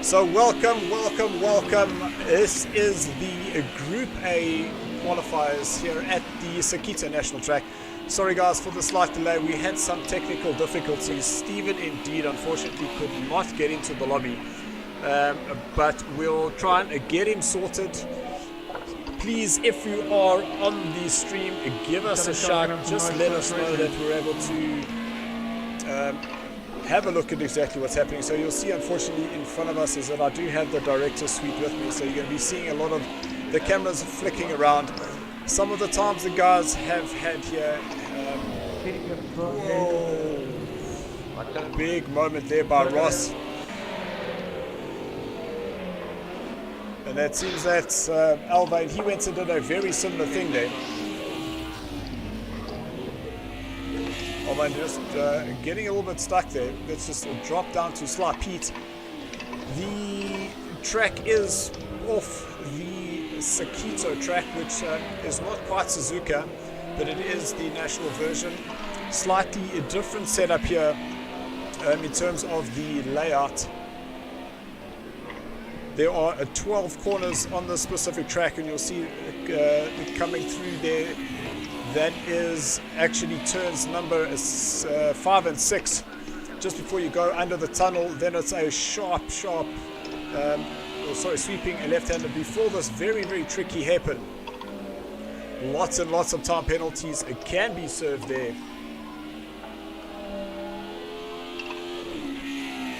So welcome. This is the Group A qualifiers here at the Sakita National Track. Sorry guys for the slight delay, we had some technical difficulties. Stephen indeed unfortunately could not get into the lobby, but we'll try and get him sorted. Please, if you are on the stream, give us a shout, just let us know that we're able to have a look at exactly what's happening. So you'll see unfortunately in front of us is that I do have the director's suite with me, so you're going to be seeing a lot of the cameras flicking around. Some of the times the guys have had here, whoa, big moment there by Ross. And that seems that Alvain, he went and did a very similar thing there. Alvain just getting a little bit stuck there. Let's just drop down to Sly Pete. The track is off the Sakito track, which is not quite Suzuka, but it is the national version. Slightly a different setup here in terms of the layout. There are 12 corners on this specific track, and you'll see it coming through there. That is actually turns number 5 and 6. Just before you go under the tunnel, then it's a sweeping left-hander before this very tricky hairpin. Lots and lots of time penalties can be served there.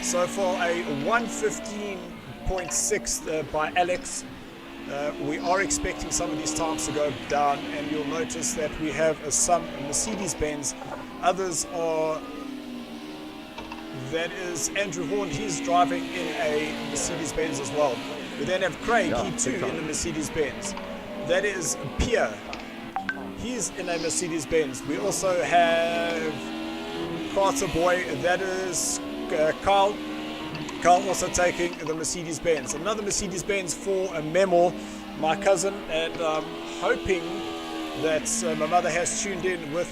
So for a 1:15.6 by Alex, we are expecting some of these times to go down, and you'll notice that we have some Mercedes-Benz. Others are, that is Andrew Horn, he's driving in a Mercedes-Benz as well. We then have Craig, he too in a Mercedes-Benz. That is Pierre, he's in a Mercedes-Benz. We also have Carter Boy, that is Carl also taking the Mercedes-Benz. Another Mercedes-Benz for a Memo, my cousin, and I'm hoping that my mother has tuned in with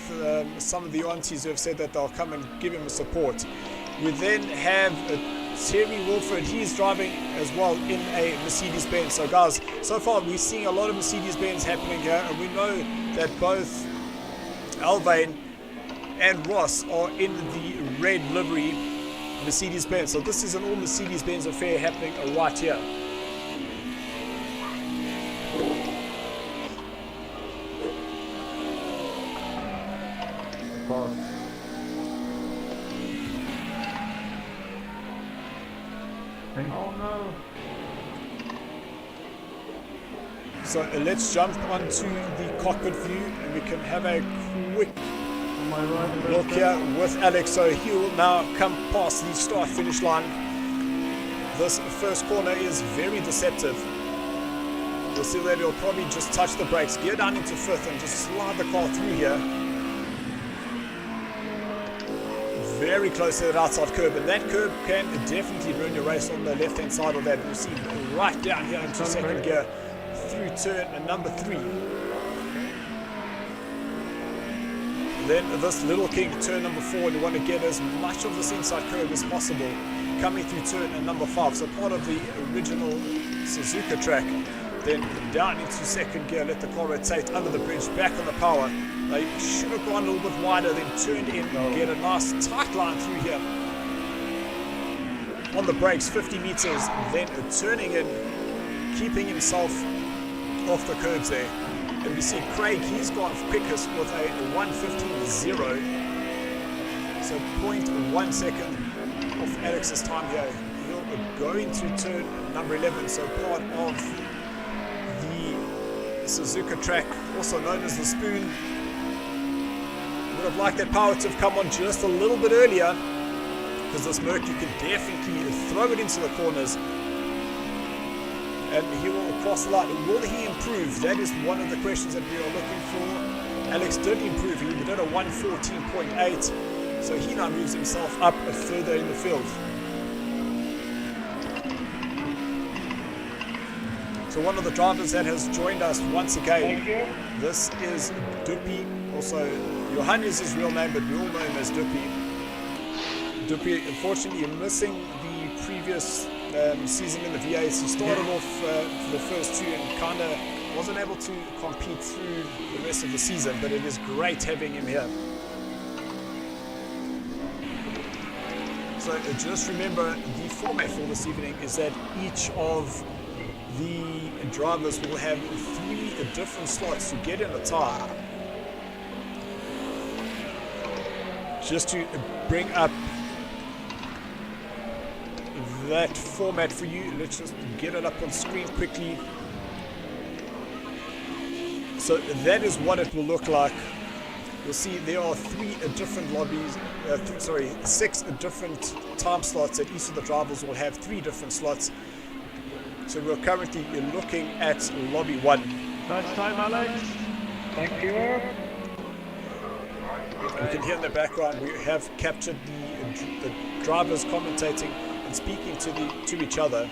some of the aunties who have said that they'll come and give him a support. We then have Terry Wilford, he's driving as well in a Mercedes-Benz. So guys, so far we're seeing a lot of Mercedes-Benz happening here, and we know that both Alvain and Ross are in the red livery Mercedes-Benz. So this is an all Mercedes-Benz affair happening right here. Oh no. So let's jump onto the cockpit view and we can have a quick look here with Alex. So he will now come past the start finish line. This first corner is very deceptive. You'll see that he'll probably just touch the brakes, gear down into fifth and just slide the car through here. Very close to that outside curb, and that curb can definitely ruin your race on the left hand side of that. We'll see right down here into second gear through turn number 3. Then this Little King, turn number 4, and you want to get as much of this inside curve as possible coming through turn number 5. So part of the original Suzuka track. Then down into second gear, let the car rotate under the bridge, back on the power. They should have gone a little bit wider, then turned in, get a nice tight line through here. On the brakes, 50 meters, then turning in, keeping himself off the curbs there. And we see Craig, he's gone quickest with a 1:15.0. So 0.1 second off Alex's time here. He'll go into turn number 11, so part of the Suzuka track, also known as the Spoon. Would have liked that power to have come on just a little bit earlier, because this Merc, you can definitely throw it into the corners. And he will cross the line. Will he improve? That is one of the questions that we are looking for. Alex did improve. He did a 1:14.8. So he now moves himself up further in the field. So one of the drivers that has joined us once again, this is Dupi. Also, Johan is his real name, but we all know him as Dupi. Dupi, unfortunately, missing the previous season in the V8s. He started off for the first two and kind of wasn't able to compete through the rest of the season, but it is great having him here. So just remember, the format for this evening is that each of the drivers will have 3 different slots to get in a tire. Just to bring up that format for you, let's just get it up on screen quickly. So that is what it will look like. You'll see there are 3 different lobbies, 6 different time slots, and each of the drivers will have 3 different slots. So we're currently looking at lobby 1. Nice time, Alex. Thank you. You can hear in the background we have captured the drivers commentating and speaking to each other.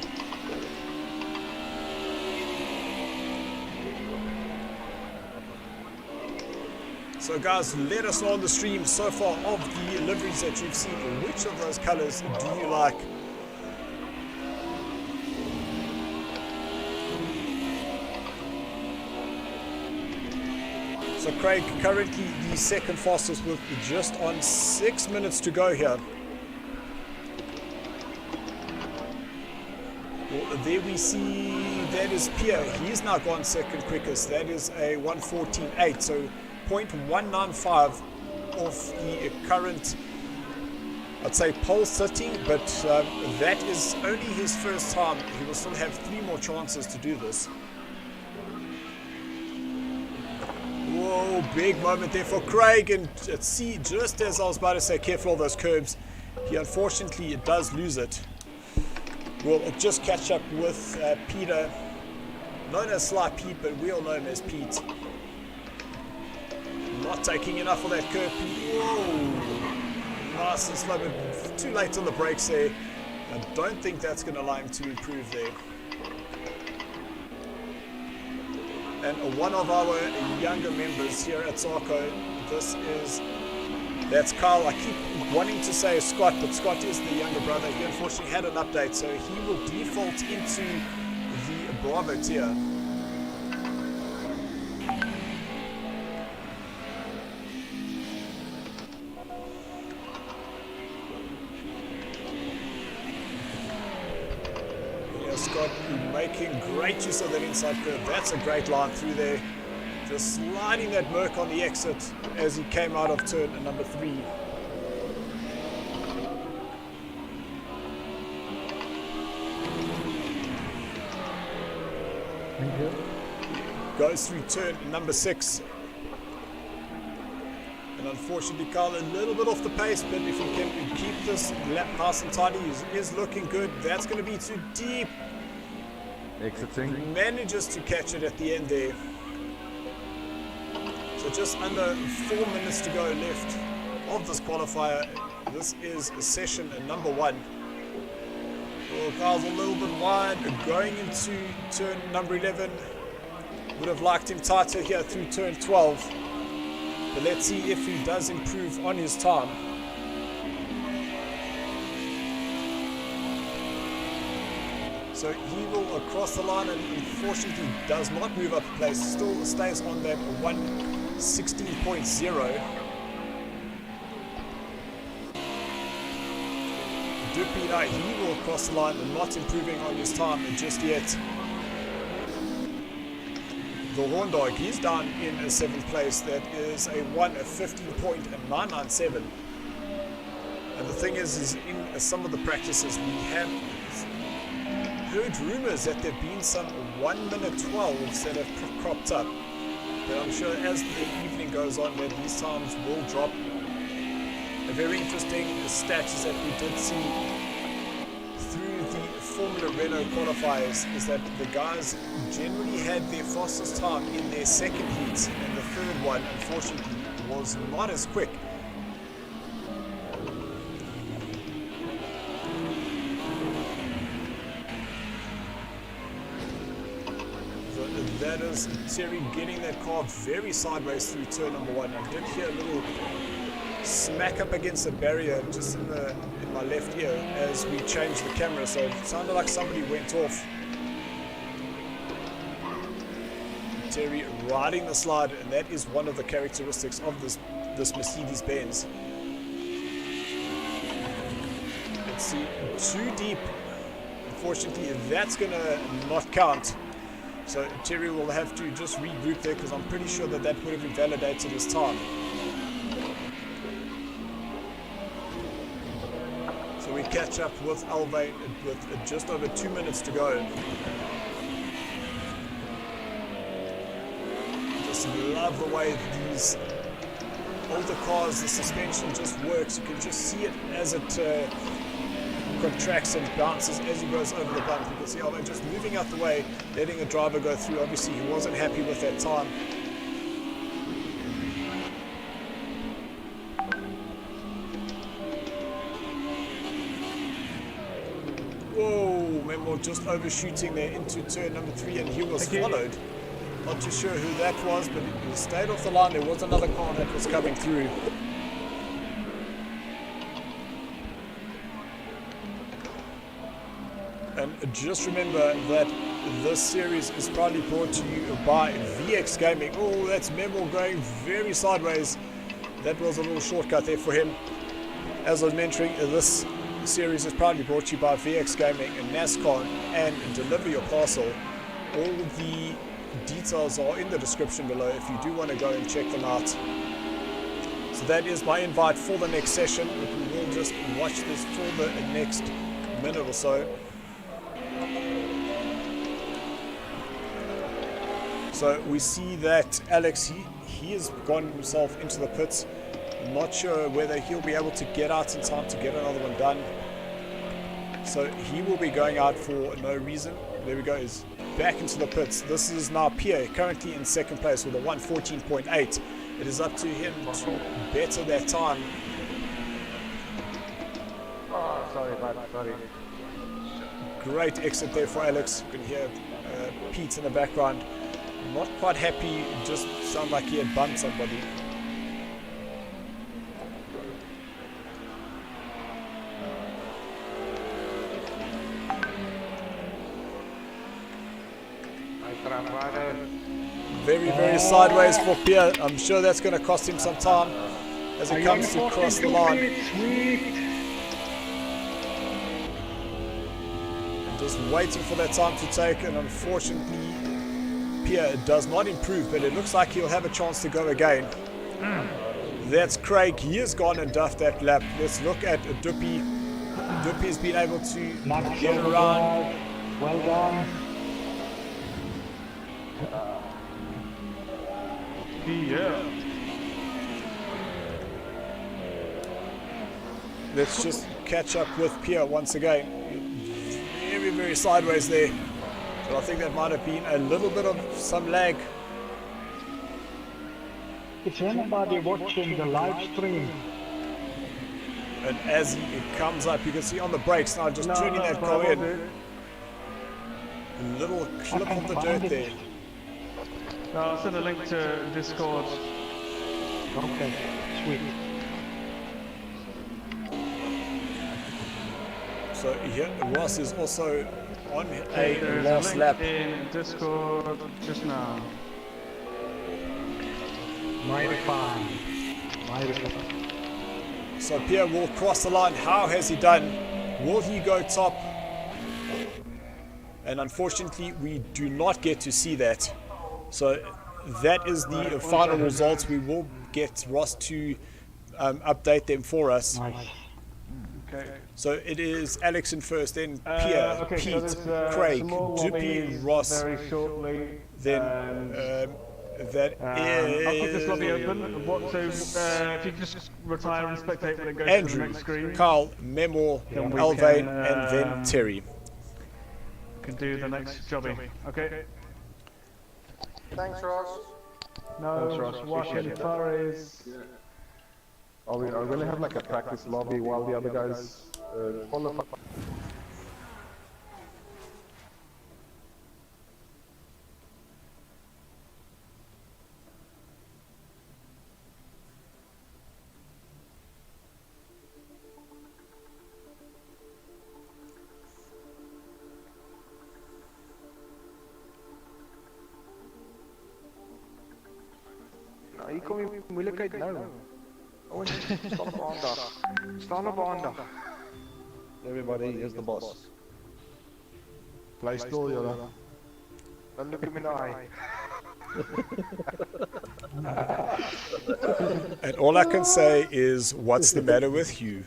So guys, let us know on the stream so far of the liveries that you've seen. Which of those colors do you like? So Craig, currently the second fastest with just on 6 minutes to go here. Well, there we see that is Pierre. He's now gone second quickest. That is a 1:14.8. So 0.195 off the current, I'd say, pole sitting, but that is only his first time. He will still have 3 more chances to do this. Whoa, big moment there for Craig, and see, just as I was about to say, careful of those curbs, he unfortunately does lose it. We'll just catch up with Peter, known as Sly Pete, but we all know him as Pete. Not taking enough of that curb. Whoa, nice and slow, but too late on the brakes there. I don't think that's going to allow him to improve there. And one of our younger members here at SARCO, that's Carl. I keep wanting to say Scott, but Scott is the younger brother. He unfortunately had an update, so he will default into the Bravo tier. Scott making great use of that inside curve. That's a great line through there. Just sliding that Merc on the exit as he came out of turn number 3. Thank you. Goes through turn number 6. And unfortunately, Carl a little bit off the pace, but if he can keep this lap nice and tidy, he is looking good. That's going to be too deep. Exiting. Manages to catch it at the end there. So just under 4 minutes to go left of this qualifier. This is session number 1. Well, Carl's a little bit wide going into turn number 11. Would have liked him tighter here through turn 12. But let's see if he does improve on his time. So he will cross the line and unfortunately does not move up a place. Still stays on that 1:16.0. Dupina, he will cross the line and not improving on his time just yet. The Horndog, he's down in 7th place. That is a 1:15.997. And the thing is in some of the practices we have heard rumors that there have been some 1-minute 12s that have cropped up. But I'm sure as the evening goes on that these times will drop. A very interesting stat is that we did see through the Formula Renault qualifiers is that the guys generally had their fastest time in their second heat, and the third one unfortunately was not as quick. That is Terry getting that car very sideways through turn number 1. I did hear a little smack up against the barrier just in the my left ear as we changed the camera, so it sounded like somebody went off. Terry riding the slide, and that is one of the characteristics of this Mercedes-Benz. Let's see, too deep. Unfortunately, that's gonna not count. So Terry will have to just regroup there, because I'm pretty sure that would have invalidated his time. So we catch up with Alvain with just over 2 minutes to go. Just love the way these older cars, the suspension just works. You can just see it as it contracts and bounces as he goes over the bump. You can see Alvain just moving out the way, letting the driver go through. Obviously he wasn't happy with that time. Whoa, Memo just overshooting there into turn number 3, and he was followed. Not too sure who that was, but he stayed off the line. There was another car that was coming through. And just remember that this series is proudly brought to you by VX Gaming. Oh, that's Memo going very sideways. That was a little shortcut there for him. As I was mentioning, this series is proudly brought to you by VX Gaming and NASCAR and Deliver Your Parcel. All the details are in the description below if you do want to go and check them out. So that is my invite for the next session. We will just watch this for the next minute or so. So we see that Alex, he has gone himself into the pits. Not sure whether he'll be able to get out in time to get another one done. So he will be going out for no reason. There we go, he's back into the pits. This is now Pierre, currently in second place with a 1:14.8. It is up to him to better that time. Oh, sorry, bud, sorry. Great exit there for Alex. You can hear Pete in the background. Not quite happy, just sounded like he had bumped somebody. Very, very sideways for Pierre. I'm sure that's going to cost him some time as it comes to cross the line. Just waiting for that time to take, and unfortunately Pierre does not improve, but it looks like he'll have a chance to go again. That's Craig. He has gone and duffed that lap. Let's look at Duppy. Duppy has been able to get around. Well done. Yeah. Let's just catch up with Pierre once again. Very, very sideways there. So I think that might have been a little bit of some lag. Is anybody watching the live stream? And as he comes up, you can see on the brakes now, just turning that car in. A little clip of the dirt there. I'll send a link to Discord. Okay, sweet. So here, Ross is also on a There's last a link lap. in Discord just now. Mighty fine. Mighty fine. So Pierre will cross the line. How has he done? Will he go top? And unfortunately, we do not get to see that. So that is the final results. We will get Ross to update them for us. Nice. Okay. So it is Alex in first, then Pierre, Okay, Pete, so there's, Craig, some more Duppy, lobbies Ross, very shortly. then that I'll keep this lobby is open. If you just retire and spectate when it goes to the Andrew, next screen, Carl, Memo, Then we Alvain, can, and then Terry. can do the next jobby. Okay. Thanks, Ross. No, Thanks, Ross. Washington Appreciate it. Flores. Are we going to have like a practice lobby while the other guys qualify? hier kom die moeilijkheid nou. Ouwens, staan op aandag. Staan op aandag. Everybody, here's the boss. Play still, julle. Dan look him in the eye. And all I can say is, what's the matter with you?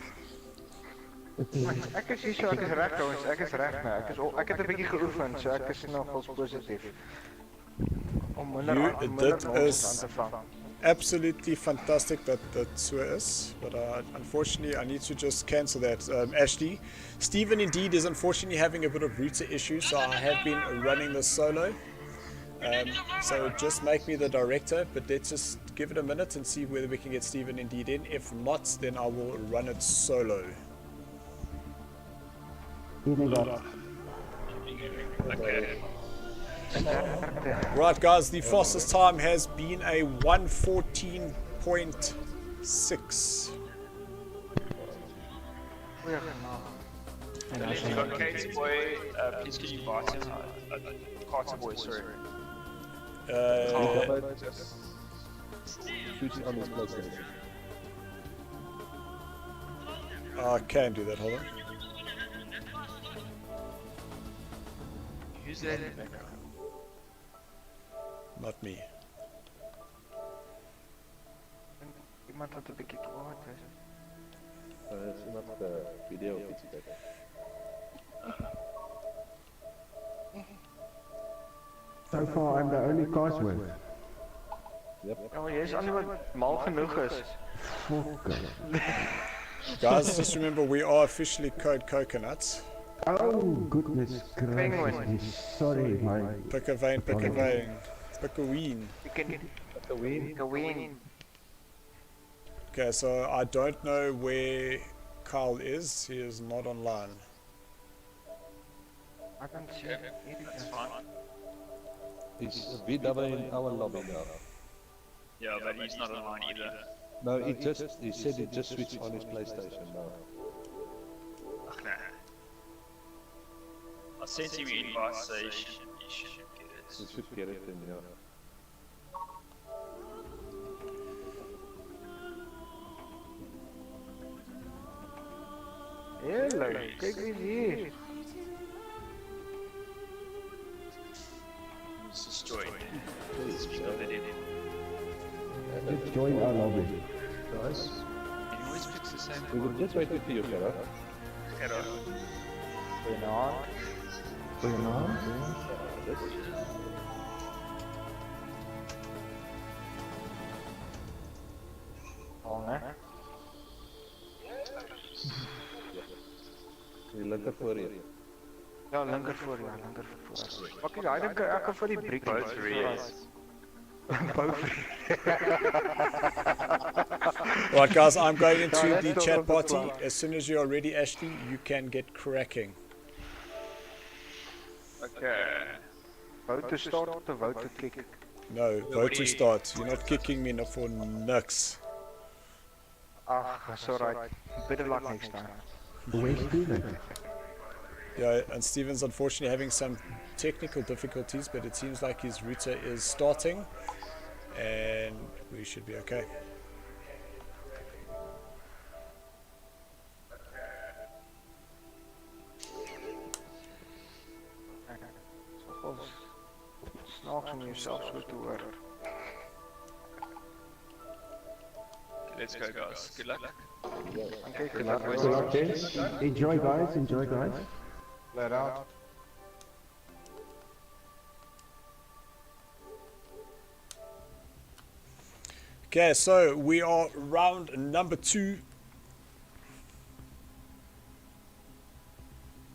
Ek is hier so, ek is reg ouwens, ek is reg nou. Ek het 'n bietjie geoefen, so ek is nogals positief. Om minder nonsens aan te vang. Absolutely fantastic that so is, but unfortunately I need to just cancel that. Ashley, Stephen indeed is unfortunately having a bit of router issues, so I have been running this solo. So just make me the director, but let's just give it a minute and see whether we can get Stephen indeed in. If not, then I will run it solo. Okay. Right guys, the fastest time has been a 1:14.6. And if you got Kate's boy, please can you invite him? Carter boy, sorry. Shooting on his PlayStation. I can do that, hold on. Who's that in the background? Not me. Iemand wat 'n bietjie kwaad is. It's not the video of it's better. So far, I'm the only Cosworth. Yep. Ja, maar jy is al nie wat mal genoeg is. Guys, just remember we are officially Code Coconuts. Oh, goodness Penguin. gracious. Sorry, my... Pick a vein, pick a vein. Pick a ween. You can win. Okay, so I don't know where Carl is. He is not online. I can see. That's fine. He's VW in our lobby now. Yeah, but he's not online either. No, he said he just switched on his PlayStation now. Okay. I sent him an invite, so he should get it. He should get it in, yeah. Hello, kyk wie's hier. He's just joined. Speak of it in. Just join our lobby. Nice. He always picks the same We were just waiting for you, Kara. Hello. Goeienaand. Oh, né? Die linker voor je. Ja, linker voor. Pak jy daai dink ek kan vir die briek. Both reeds. Right guys, I'm going into the chat party. As soon as you're ready, Ashley, you can get cracking. Okay. Vote to start of vote to kick. No, vote to start. You're not kicking me for nux. That's alright. Better luck next time. Where's Steven? Yeah, and Steven's unfortunately having some technical difficulties, but it seems like his router is starting, and we should be okay. Snaaks om jouself so te hoor. Let's go, guys. Good luck. Okay, Good luck, Good luck, gents. Enjoy, guys. Enjoy, guys. Let out. Okay, so we are round number 2.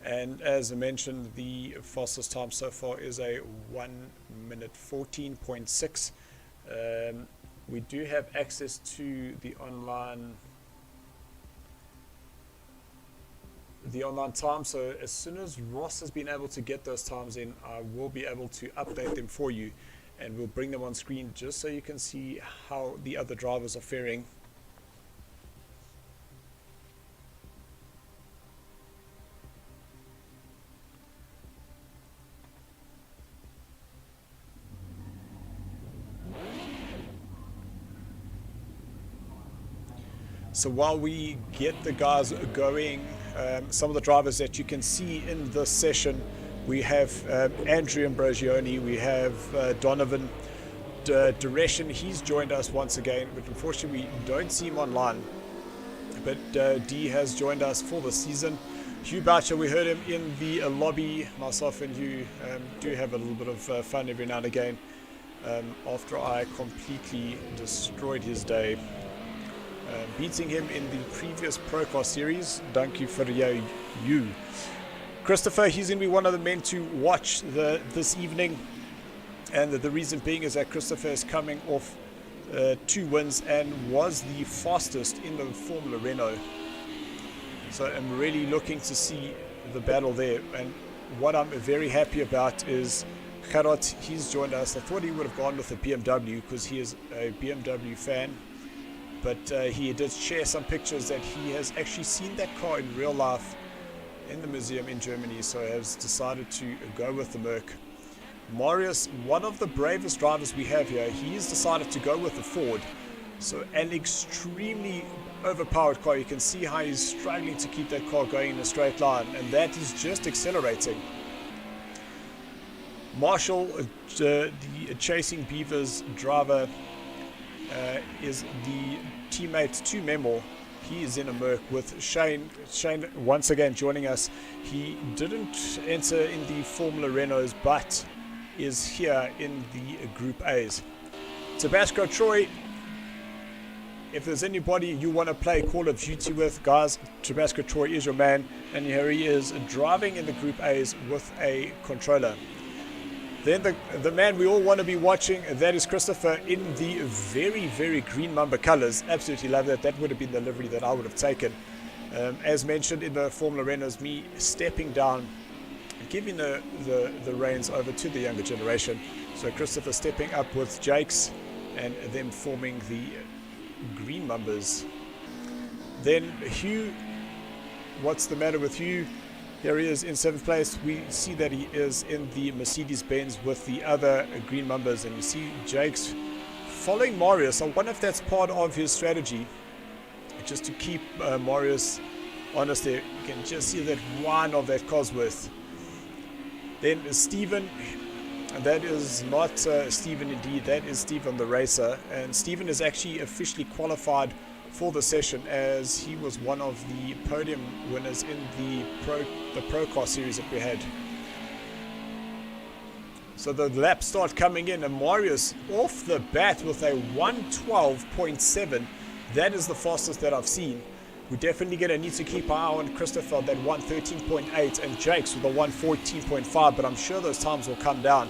And as I mentioned, the fastest time so far is a 1:14.6. We do have access to the online time, so as soon as Ross has been able to get those times in, I will be able to update them for you, and we'll bring them on screen just so you can see how the other drivers are faring. So while we get the guys going, some of the drivers that you can see in this session, we have Andrew Ambrosioni, we have Donovan Duration. He's joined us once again, but unfortunately we don't see him online. But D has joined us for the season. Hugh Boucher, we heard him in the lobby. Myself and Hugh do have a little bit of fun every now and again after I completely destroyed his day. Beating him in the previous Procross series. Thank you for you. Christopher, he's going to be one of the men to watch this evening. And the reason being is that Christopher is coming off 2 wins and was the fastest in the Formula Renault. So I'm really looking to see the battle there. And what I'm very happy about is Gerard, he's joined us. I thought he would have gone with a BMW because he is a BMW fan. But he did share some pictures that he has actually seen that car in real life in the museum in Germany, so has decided to go with the Merc. Marius, one of the bravest drivers we have here, he's decided to go with the Ford. So an extremely overpowered car. You can see how he's struggling to keep that car going in a straight line, and that is just accelerating. Marshall, the Chasing Beavers driver, is the teammate to Memo. He is in a Merc with Shane. Shane once again joining us. He didn't enter in the Formula Renaults, but is here in the Group A's. Tabasco Troy, if there's anybody you want to play Call of Duty with, guys, Tabasco Troy is your man. And here he is driving in the Group A's with a controller. Then the man we all want to be watching, that is Christopher in the very, very green Mamba colors. Absolutely love that. That would have been the livery that I would have taken. As mentioned in the Formula Renaults, me stepping down, giving the reins over to the younger generation. So Christopher stepping up with Jakes and them forming the green Mambas. Then Hugh, what's the matter with Hugh? Here he is in 7th place. We see that he is in the Mercedes-Benz with the other green Mambas, and you see Jakes following Marius. I wonder if that's part of his strategy, just to keep Marius honest there. You can just see that one of that Cosworth. Then Stephen, that is not Stephen indeed, that is Stephen the racer, and Stephen is actually officially qualified for the session as he was one of the podium winners in the Procross series that we had. So the laps start coming in, and Marius off the bat with a 112.7. That is the fastest that I've seen. We're definitely going to need to keep our eye on Christopher, that 113.8, and Jakes with a 114.5, but I'm sure those times will come down.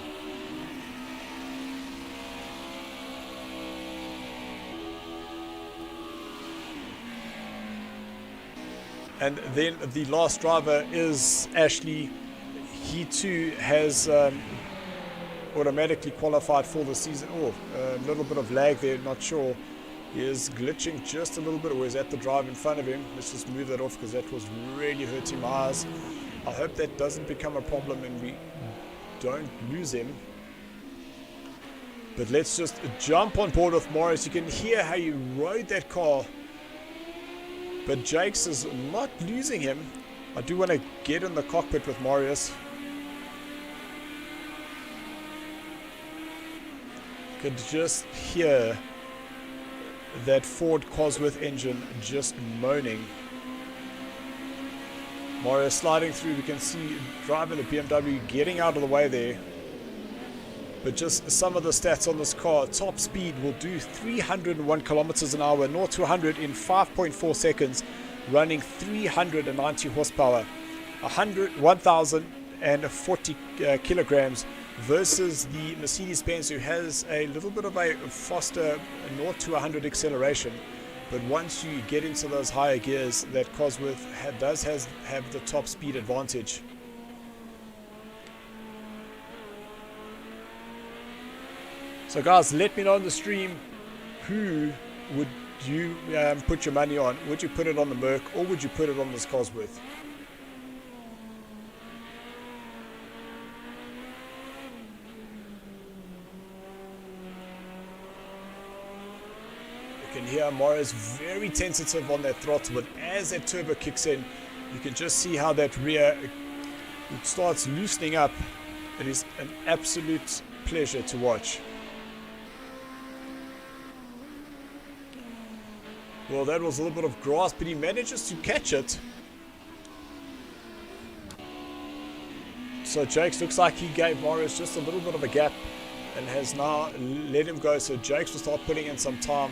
And then the last driver is Ashley. He too has automatically qualified for the season. Oh, a little bit of lag there, not sure. He is glitching just a little bit, or is at the drive in front of him. Let's just move that off because that was really hurting my eyes. I hope that doesn't become a problem and we don't lose him. But let's just jump on board with Morris. You can hear how he rode that car. But Jakes is not losing him. I do want to get in the cockpit with Marius. Could just hear that Ford Cosworth engine just moaning. Marius sliding through. We can see driving the BMW getting out of the way there. But just some of the stats on this car. Top speed will do 301 kilometers an hour, 0 to 100 in 5.4 seconds, running 390 horsepower, 1,040 kilograms, versus the Mercedes-Benz, who has a little bit of a faster 0 to 100 acceleration. But once you get into those higher gears, that Cosworth does have the top speed advantage. So guys, let me know on the stream, who would you put your money on? Would you put it on the Merc, or would you put it on this Cosworth? You can And here Morris very tentative on that throttle, but as that turbo kicks in, you can just see how that rear starts loosening up. It is an absolute pleasure to watch. Well, that was a little bit of grass, but he manages to catch it. So Jakes looks like he gave Morris just a little bit of a gap and has now let him go. So Jakes will start putting in some time,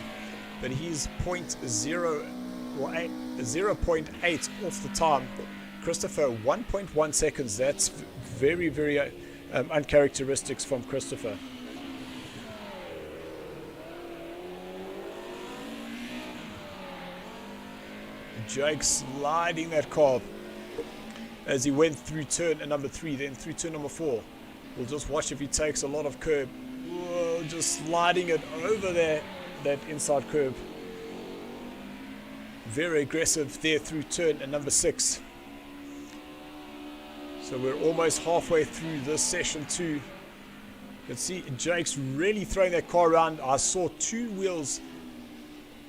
but he's 0.8 off the time. Christopher 1.1 seconds. That's very, very uncharacteristics from Christopher. Jake sliding that car as he went through turn number 3, then through turn number 4. We'll just watch if he takes a lot of curb. Whoa, just sliding it over there, that inside curb. Very aggressive there through turn number 6. So we're almost halfway through this session 2. You can see Jake's really throwing that car around. I saw 2 wheels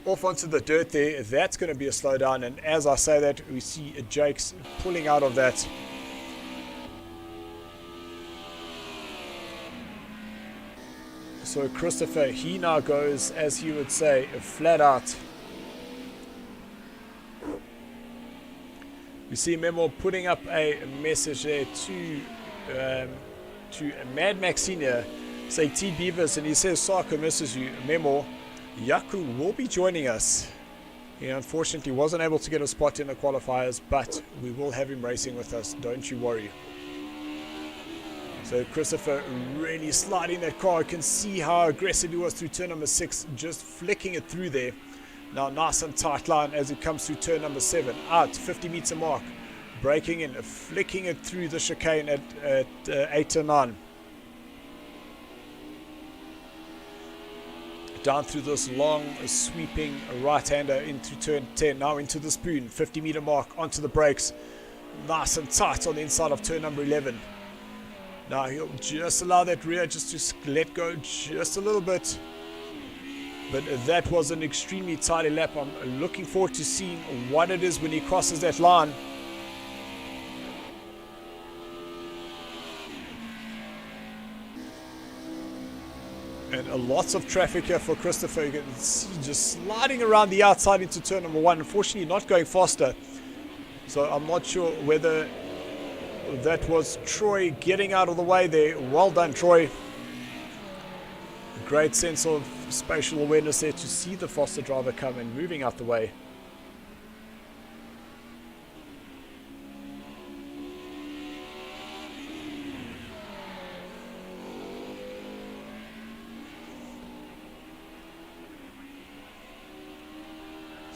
off onto the dirt there. That's going to be a slowdown, and as I say that, we see Jake's pulling out of that. So Christopher, he now goes, as he would say, flat out. We see Memo putting up a message there to Mad Max Senior, say T Beavers, and he says SARCO misses you. Memo, Yaku will be joining us. He unfortunately wasn't able to get a spot in the qualifiers, but we will have him racing with us, don't you worry. So Christopher really sliding that car. You can see how aggressive he was through turn number 6, just flicking it through there. Now nice and tight line as it comes through turn number 7, out 50 meter mark, braking in, flicking it through the chicane at 8 and 9. Down through this long sweeping right-hander into turn 10, now into the spoon, 50 meter mark, onto the brakes, nice and tight on the inside of turn number 11. Now he'll just allow that rear just to let go just a little bit, but that was an extremely tidy lap. I'm looking forward to seeing what it is when he crosses that line. And lots of traffic here for Christopher. You can see just sliding around the outside into turn number 1. Unfortunately not going faster. So I'm not sure whether that was Troy getting out of the way there. Well done, Troy. A great sense of spatial awareness there to see the faster driver come and moving out the way.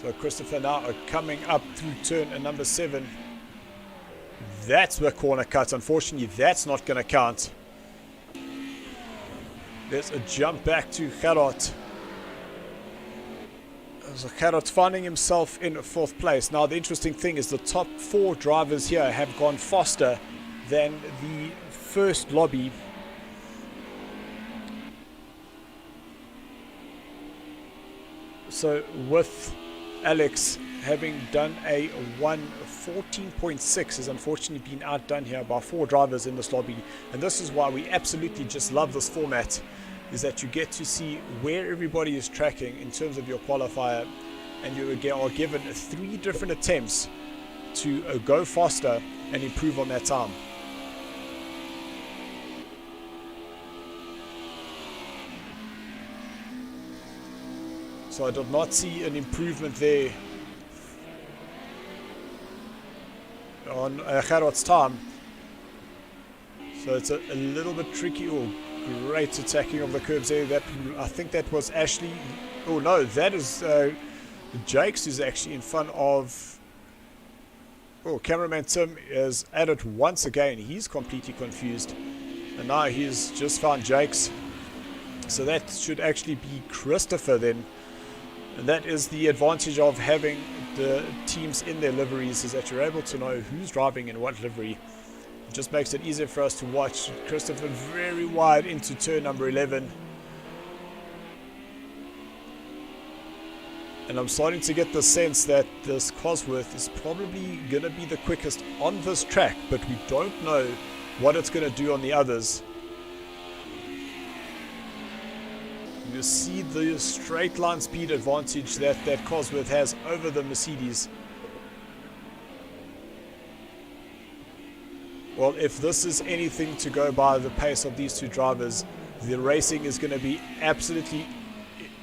So Christopher now coming up through turn number 7. That's the corner cut. Unfortunately, that's not going to count. There's a jump back to Gerard. So Gerard finding himself in 4th place. Now the interesting thing is the top 4 drivers here have gone faster than the first lobby. So with Alex having done a 1:14.6 has unfortunately been outdone here by 4 drivers in this lobby, and this is why we absolutely just love this format, is that you get to see where everybody is tracking in terms of your qualifier, and you are given 3 different attempts to go faster and improve on that time. So I did not see an improvement there on Gerard's time. So it's a little bit tricky. Oh, great attacking of the curbs there. That, I think that was Ashley. Oh no, that is Jakes is actually in front of. Oh, cameraman Tim is at it once again. He's completely confused. And now he's just found Jakes. So that should actually be Christopher then. And that is the advantage of having the teams in their liveries, is that you're able to know who's driving in what livery. It just makes it easier for us to watch. Christopher very wide into turn number 11. And I'm starting to get the sense that this Cosworth is probably going to be the quickest on this track, but we don't know what it's going to do on the others. You see the straight line speed advantage that Cosworth has over the Mercedes. Well, if this is anything to go by the pace of these two drivers, the racing is going to be absolutely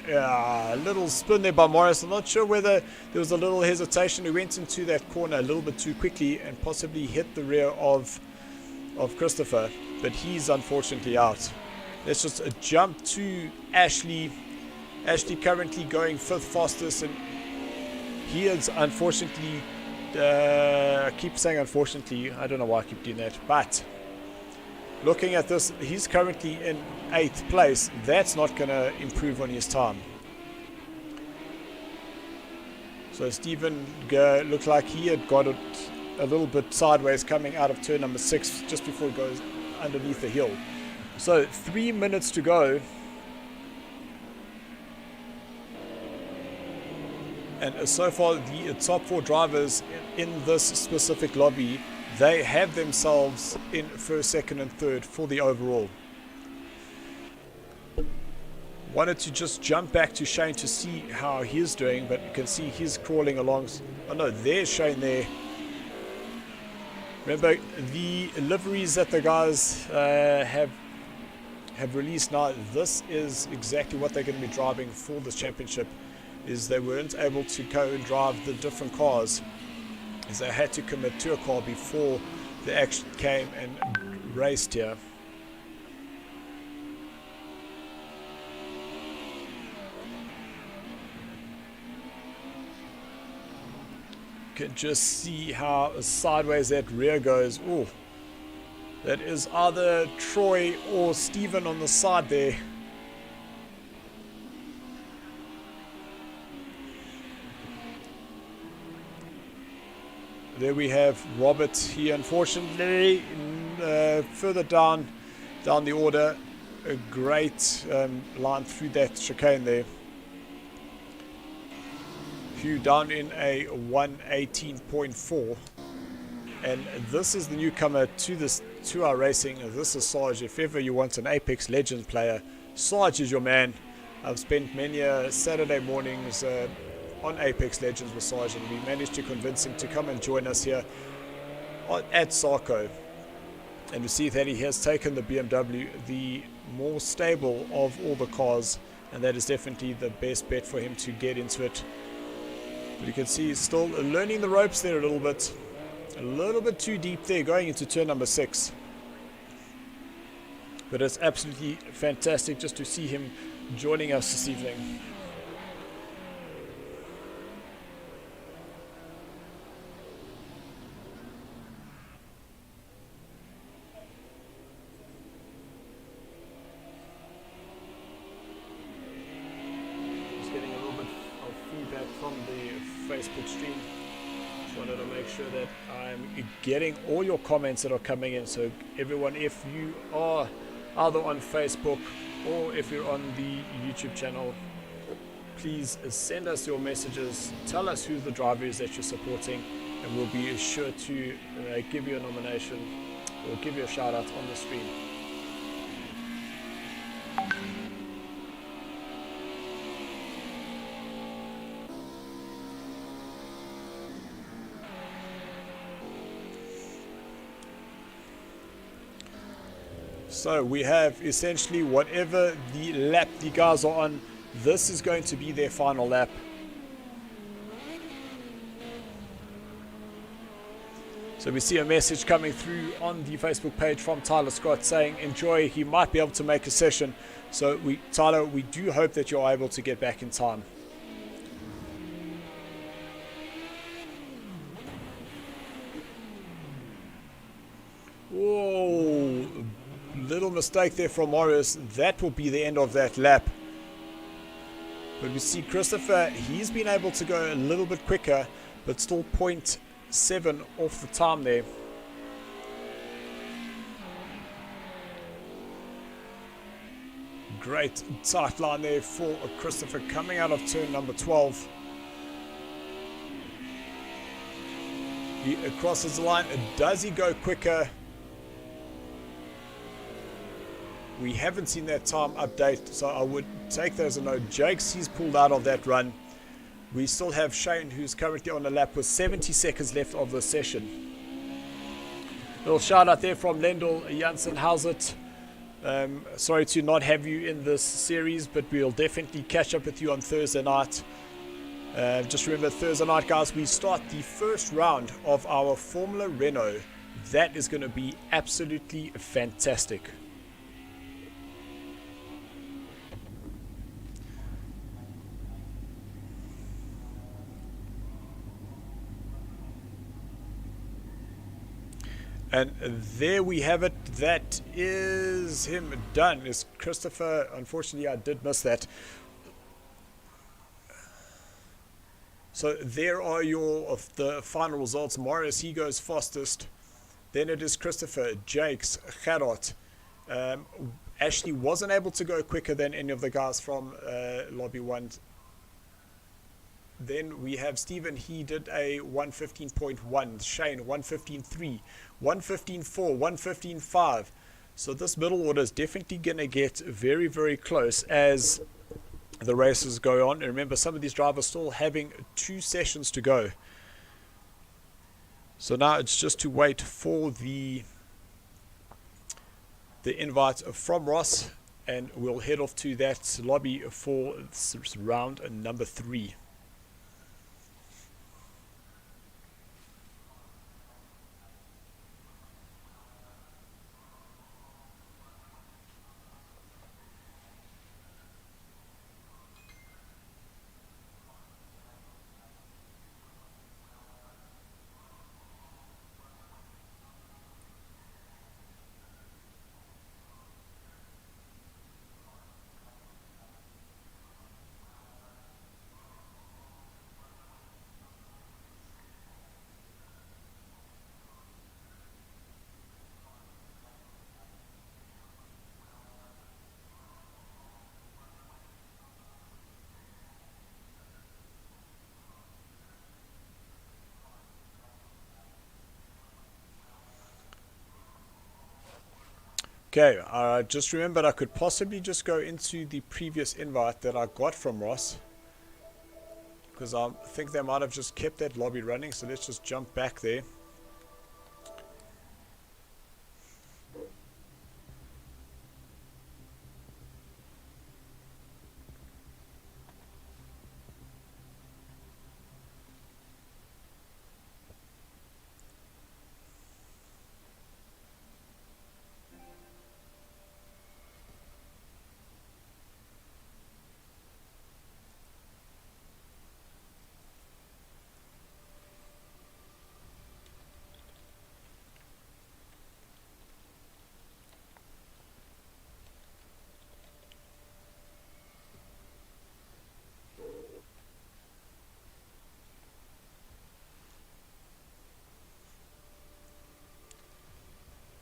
a little spin there by Morris. I'm not sure whether there was a little hesitation. He went into that corner a little bit too quickly and possibly hit the rear of Christopher, but he's unfortunately out. Let's just jump to Ashley. Ashley currently going 5th fastest, and he is unfortunately, I keep saying unfortunately, I don't know why I keep doing that, but looking at this, he's currently in 8th place. That's not going to improve on his time. So Stephen looked like he had got it a little bit sideways coming out of turn number 6 just before it goes underneath the hill. So 3 minutes to go. And so far the top 4 drivers in this specific lobby, they have themselves in 1st, 2nd and 3rd for the overall. Wanted to just jump back to Shane to see how he's doing, but you can see he's crawling along. Oh no, there's Shane there. Remember the liveries that the guys have released now. This is exactly what they're going to be driving for this championship. Is they weren't able to go and drive the different cars, as they had to commit to a car before they actually came and raced here. Can just see how sideways that rear goes. Oh, that is either Troy or Steven on the side there. There we have Robert here, unfortunately, further down the order. A great line through that chicane there. Hugh down in a 118.4. And this is the newcomer to our racing. This is Sarge. If ever you want an Apex Legends player, Sarge is your man. I've spent many Saturday mornings on Apex Legends with Sarge, and we managed to convince him to come and join us here at SARCO. And we see that he has taken the BMW, the more stable of all the cars, and that is definitely the best bet for him to get into it. But you can see he's still learning the ropes there a little bit too deep there going into turn number 6. But it's absolutely fantastic just to see him joining us this evening. From the Facebook stream. Just wanted to make sure that I'm getting all your comments that are coming in. So everyone, if you are either on Facebook or if you're on the YouTube channel, please send us your messages. Tell us who the driver is that you're supporting, and we'll be sure to give you a nomination or give you a shout out on the stream. So we have essentially whatever the lap the guys are on, this is going to be their final lap. So we see a message coming through on the Facebook page from Tyler Scott saying enjoy, he might be able to make a session. So Tyler, we do hope that you're able to get back in time. Whoa, little mistake there from Morris. That will be the end of that lap. But we see Christopher, he's been able to go a little bit quicker, but still 0.7 off the time there. Great tight line there for Christopher coming out of turn number 12. He crosses the line. Does he go quicker? We haven't seen that time update, so I would take that as a no. Jakes, he's pulled out of that run. We still have Shane, who's currently on a lap with 70 seconds left of the session. Little shout out there from Lendl Janssen. How's it? Sorry to not have you in this series, but we'll definitely catch up with you on Thursday night. Just remember, Thursday night, guys, we start the first round of our Formula Renault. That is going to be absolutely fantastic. And there we have it. That is him done. Is Christopher? Unfortunately, I did miss that. So there are the final results. Morris, he goes fastest. Then it is Christopher, Jakes, Gerard. Ashley wasn't able to go quicker than any of the guys from Lobby 1. Then we have Stephen, he did a 1:15.1, Shane 1:15.3, 1:15.4, 1:15.5. So this middle order is definitely going to get very, very close as the races go on. And remember, some of these drivers still having 2 sessions to go. So now it's just to wait for the invite from Ross, and we'll head off to that lobby for round number 3. Okay, I just remembered I could possibly just go into the previous invite that I got from Ross, because I think they might have just kept that lobby running, so let's just jump back there.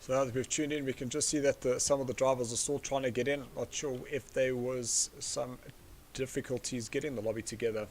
So now that we've tuned in, we can just see that some of the drivers are still trying to get in. Not sure if there was some difficulties getting the lobby together.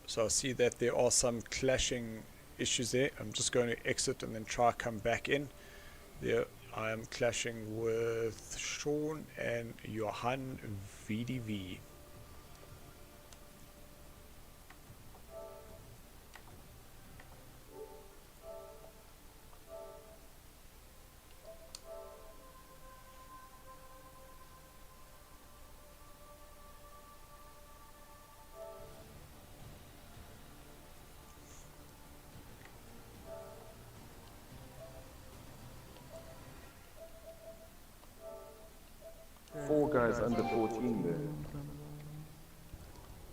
So I see that there are some clashing issues there. I'm just going to exit and then try come back in. There I am clashing with Sean and Johan VDV. Four guys under 14 there.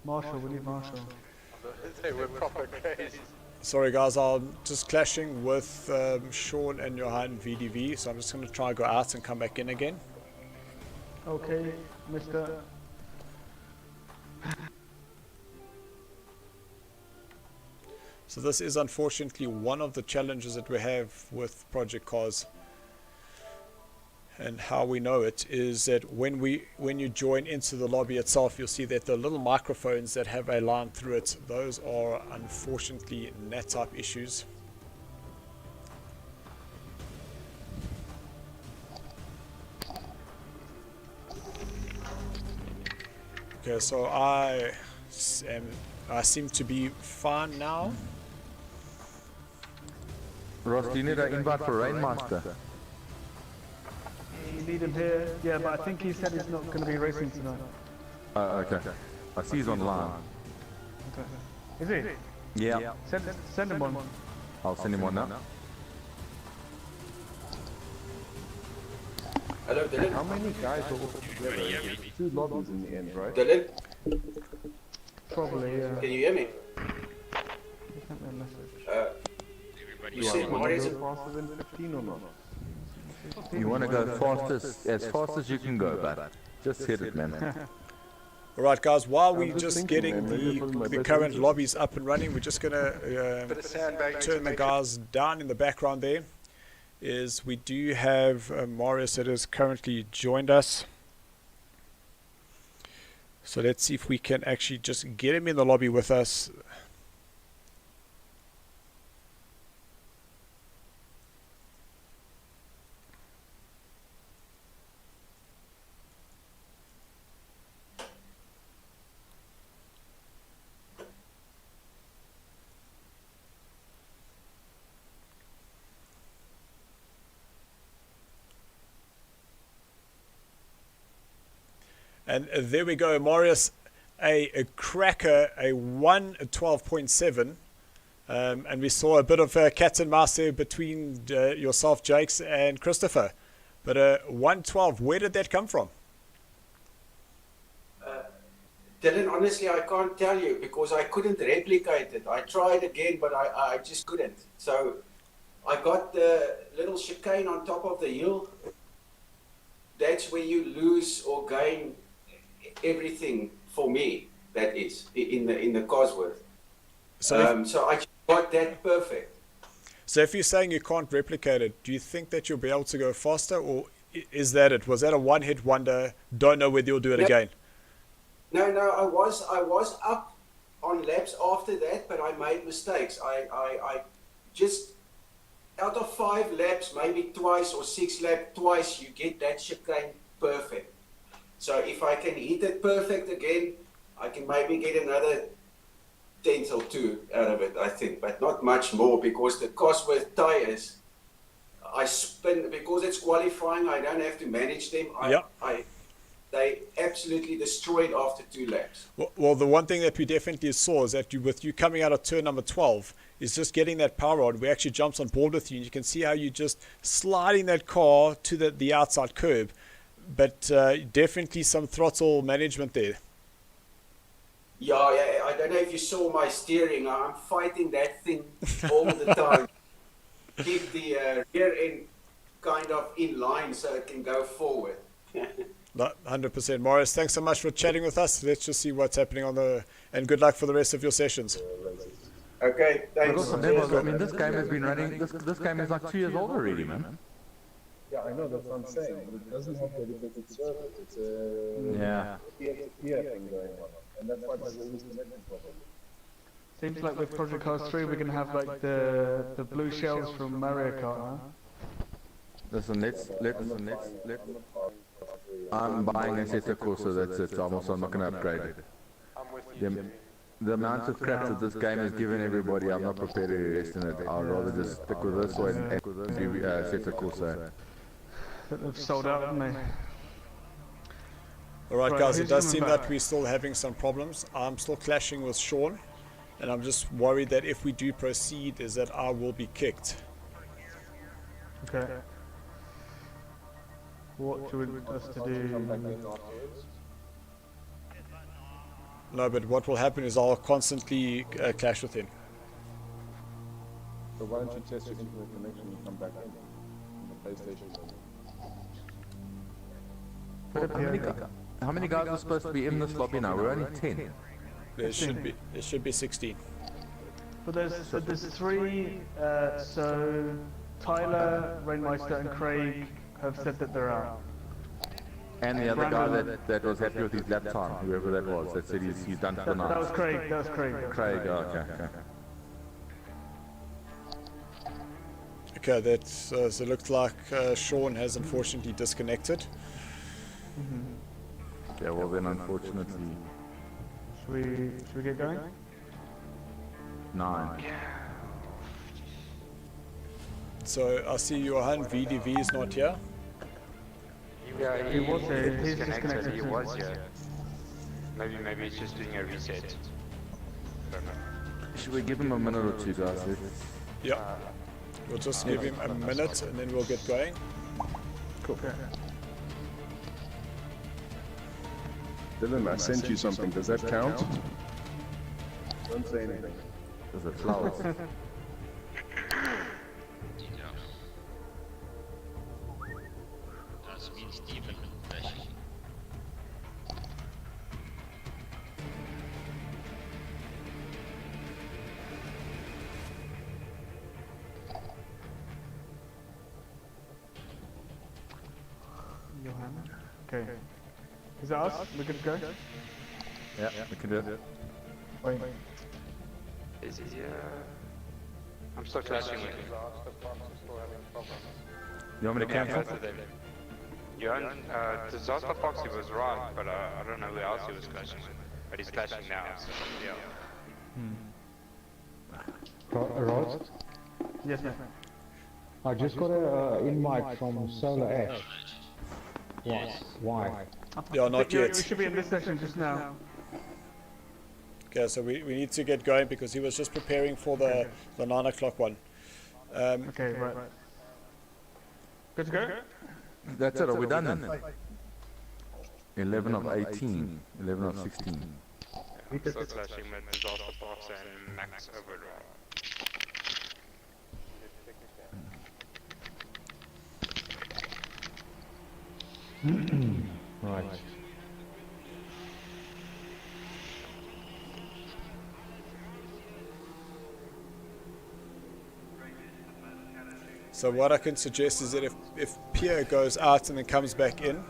Marshall, we need Marshall. They were proper crazy. Sorry guys, I'm just clashing with Sean and Johan VDV, so I'm just going to try and go out and come back in again. Okay, Mister. So this is unfortunately one of the challenges that we have with Project Cars. And how we know it is that when you join into the lobby itself, you'll see that the little microphones that have a line through it, those are unfortunately NAT type issues. Okay, so I seem to be fine now. Ross, do you need an invite for Rainmaster? You need him here. Yeah, but I think he said he's not going to be racing tonight. Okay. I see he's online. Okay. Is he? Yeah. Send him one. I'll send him one now. Hello, Dylan. How many guys are all together? It's 2 lobbies in the end, right? Dylan, Probably, yeah. can you hear me? He sent me a message. You said Marius. Faster than 15 or not? You want to go as fast as you can go, but just hit it, man. Alright guys, while we're just just thinking, getting man, maybe it was my the best current interest. lobbies up and running, we're just going to Bit of sandbag turn the guys down in the background there. Is we do have Marius that has currently joined us. So let's see if we can actually just get him in the lobby with us. And there we go, Marius, a cracker, a 1:12.7. And we saw a bit of cat and mouse there between yourself, Jakes, and Christopher. But 1:12, where did that come from? Dylan, honestly, I can't tell you because I couldn't replicate it. I tried again, but I just couldn't. So I got the little chicane on top of the hill. That's where you lose or gain everything for me. That is in the Cosworth. So, So I got that perfect. so if you're saying you can't replicate it, do you think that you'll be able to go faster, or is that it? Was that a one-hit wonder? Don't know whether you'll do it again. No, I was up on laps after that, but I made mistakes. I just out of 5 laps, maybe twice or 6 laps, twice you get that chicane perfect. So if I can hit it perfect again, I can maybe get another tenth or 2 out of it, I think, but not much more because the Cosworth tires, I spin because it's qualifying. I don't have to manage them. They absolutely destroyed after 2 laps. Well, the one thing that we definitely saw is that with you coming out of turn number 12 is just getting that power on. We actually jumps on board with you, and you can see how you just sliding that car to the outside curb. But definitely some throttle management there. Yeah, I don't know if you saw my steering. I'm fighting that thing all the time. Keep the rear end kind of in line so it can go forward. 100%. Marius, thanks so much for chatting with us. Let's just see what's happening and good luck for the rest of your sessions. Okay, thanks. I mean, this game has been running. This game is like 2 years old already, man. Yeah, I know, that's what I'm saying, but it doesn't have dedicated servers. It's a peer-to-peer thing going on, and that's why there's always connection problems. Seems like with Project Cars 3 we're going to have like the blue shells from Mario Kart, huh? Listen, let's. I'm buying a Zeta Corsa, that's it. I'm also not going to upgrade it. The amount of crap that this game has given everybody, I'm not prepared to invest in it. I'd rather just stick with this one and do Zeta Corsa. They've sold out, haven't they? Alright guys, it who's does coming seem back? that we're still having some problems. I'm still clashing with Sean, and I'm just worried that if we do proceed is that I will be kicked. Okay. What do we want us to do? No, but what will happen is I'll constantly clash with him. So why don't you test your internet connection and come back in the PlayStation? Put a P. How many guys are supposed to be in this lobby now? We're only 10. There should be 16. But there's 3, so Tyler, Rainmeister and Craig have said that they're out. And the other guy that was happy with his lap time, whoever that was, that said he's done for the night. That was Craig. Craig, okay. Okay, that's so it looks like Sean has unfortunately disconnected. Yeah, well then unfortunately... Should we get going? 9. So I see Johan VDV is not here. Yeah, He was there. He's disconnected. disconnected. He was here. Maybe he's just doing a reset. Don't know. Should we give him a minute or two, guys? Yeah. We'll just give him a minute and then we'll get going. Cool. Dylan, I sent you something. Does that count? Don't say anything. There's a flowers. Johan. Okay. Is that us? We're good to go? Yeah, we can do it. Wait. Is he, I'm still clashing with him. You want me to cancel? Johan, Disaster Foxy was right, but I don't know who else he was clashing with. But he's clashing now, so yeah. Rod, Yes, ma'am. I just got an invite from Solar Ash. Why? Yeah, not We yet. should be in this session just now. Okay, so we need to get going because he was just preparing for the 9 o'clock one. Okay, right. Good to go? That's it, are we done then? 11 of 18, 11 of 16. Still clashing with Disaster Fox and Max Overdrive. Right. So what I can suggest is that if Pierre goes out and then comes back in.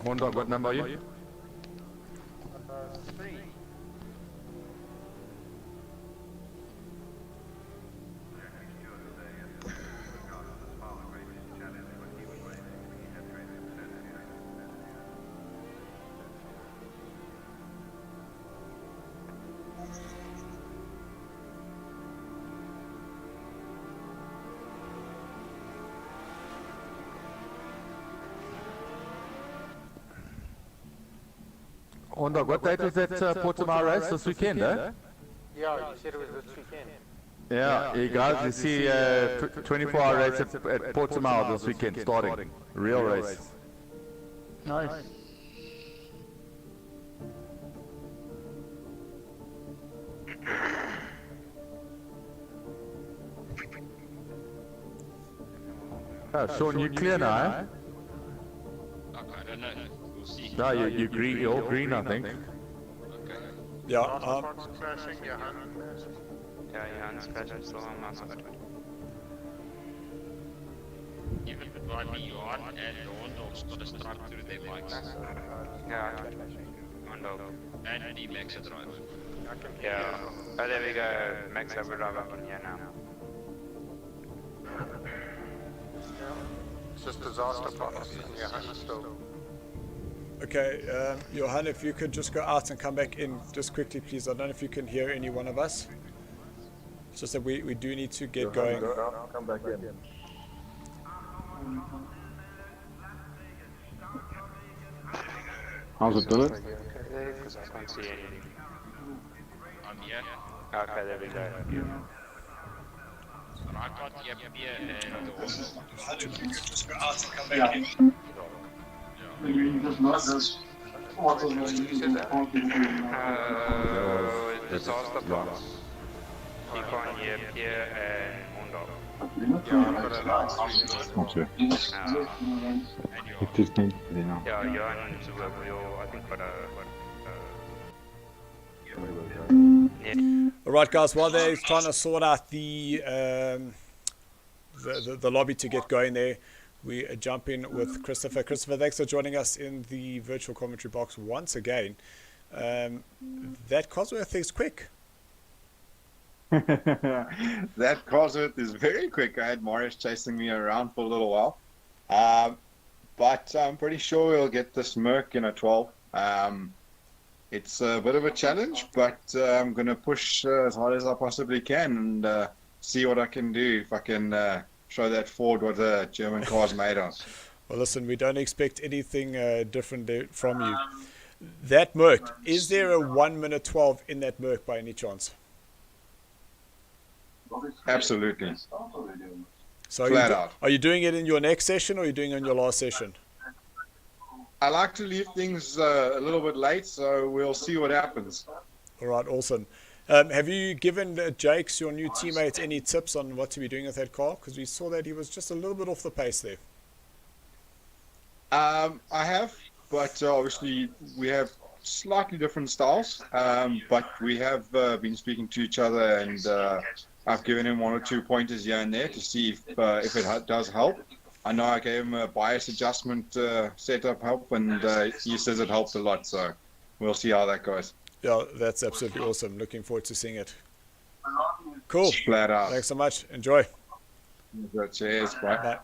Horn Dog, what number are you? 3. Horn Dog, what date was that Portimao race this weekend, eh? Yeah, you said it was this weekend. Yeah, you guys, you see 24-hour race at Portimao this weekend starting. Real race. Nice. Oh, Sean, you clear now, eh? I don't know. We'll see. No, you green, you're all green, I think. Yeah, Yeah, Johan's clashing still on my side. Even by me, Johan and Horn Dog's got to strike through their mics. Yeah, Horn Dog. And the Max Drive. Yeah. Oh, there we go. Max Overdrive up in here now. It's just Disaster Fox and Johan still. okay, Johan, if you could just go out and come back in just quickly, please. I don't know if you can hear any one of us. It's just that we do need to get going. Come back in. How's it doing? Because I can't see anything. I'm here. Okay, there we go. But I got the Pierre and Horn Dog. If you could just go out and come back in. Disaster Fox. Econ, Pierre, and Horn Dog. Ja, I've got a live stream. Okay. And It is going to be now. yeah, and I think got a All right, guys. While they're trying to sort out the lobby to get going there, we jump in with Christopher. Christopher, thanks for joining us in the virtual commentary box once again. That Cosworth is quick. That Cosworth is very quick. I had Morris chasing me around for a little while. But I'm pretty sure we'll get this Merc in a 12. It's a bit of a challenge, but I'm going to push as hard as I possibly can and see what I can do, if I can show that Ford what a German car's made of. Well, listen, we don't expect anything different there from you. That Merc, is there a 1 minute 12 in that Merc by any chance? Absolutely. So Flat out. Are you doing it in your next session or are you doing it in your last session? I like to leave things a little bit late, so we'll see what happens. All right, awesome. Have you given Jakes, your new teammate, any tips on what to be doing with that car? Because we saw that he was just a little bit off the pace there. I have, but obviously we have slightly different styles, but we have been speaking to each other, and I've given him 1 or 2 pointers here and there to see if it does help. I know I gave him a bias adjustment setup help, and he says it helped a lot, so we'll see how that goes. Yeah, that's absolutely awesome. Looking forward to seeing it. Cool. Flat out. Thanks so much. Enjoy. Cheers. Bye. Bye.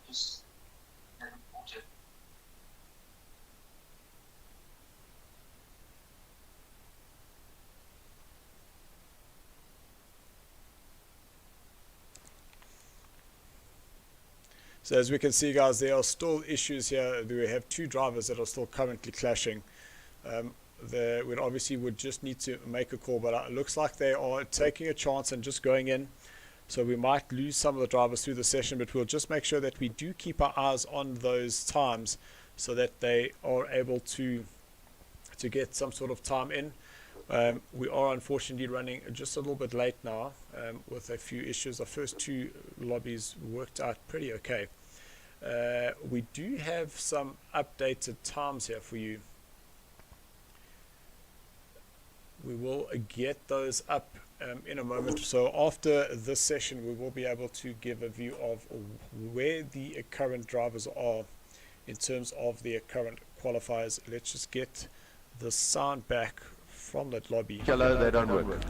So as we can see, guys, there are still issues here. We have 2 drivers that are still currently clashing. We obviously would just need to make a call, but it looks like they are taking a chance and just going in. So we might lose some of the drivers through the session, but we'll just make sure that we do keep our eyes on those times so that they are able to get some sort of time in. We are unfortunately running just a little bit late now with a few issues. The first 2 lobbies worked out pretty okay. We do have some updated times here for you. We will get those up in a moment. So after this session, we will be able to give a view of where the current drivers are in terms of their current qualifiers. Let's just get the sound back from that lobby. Hello, they don't work.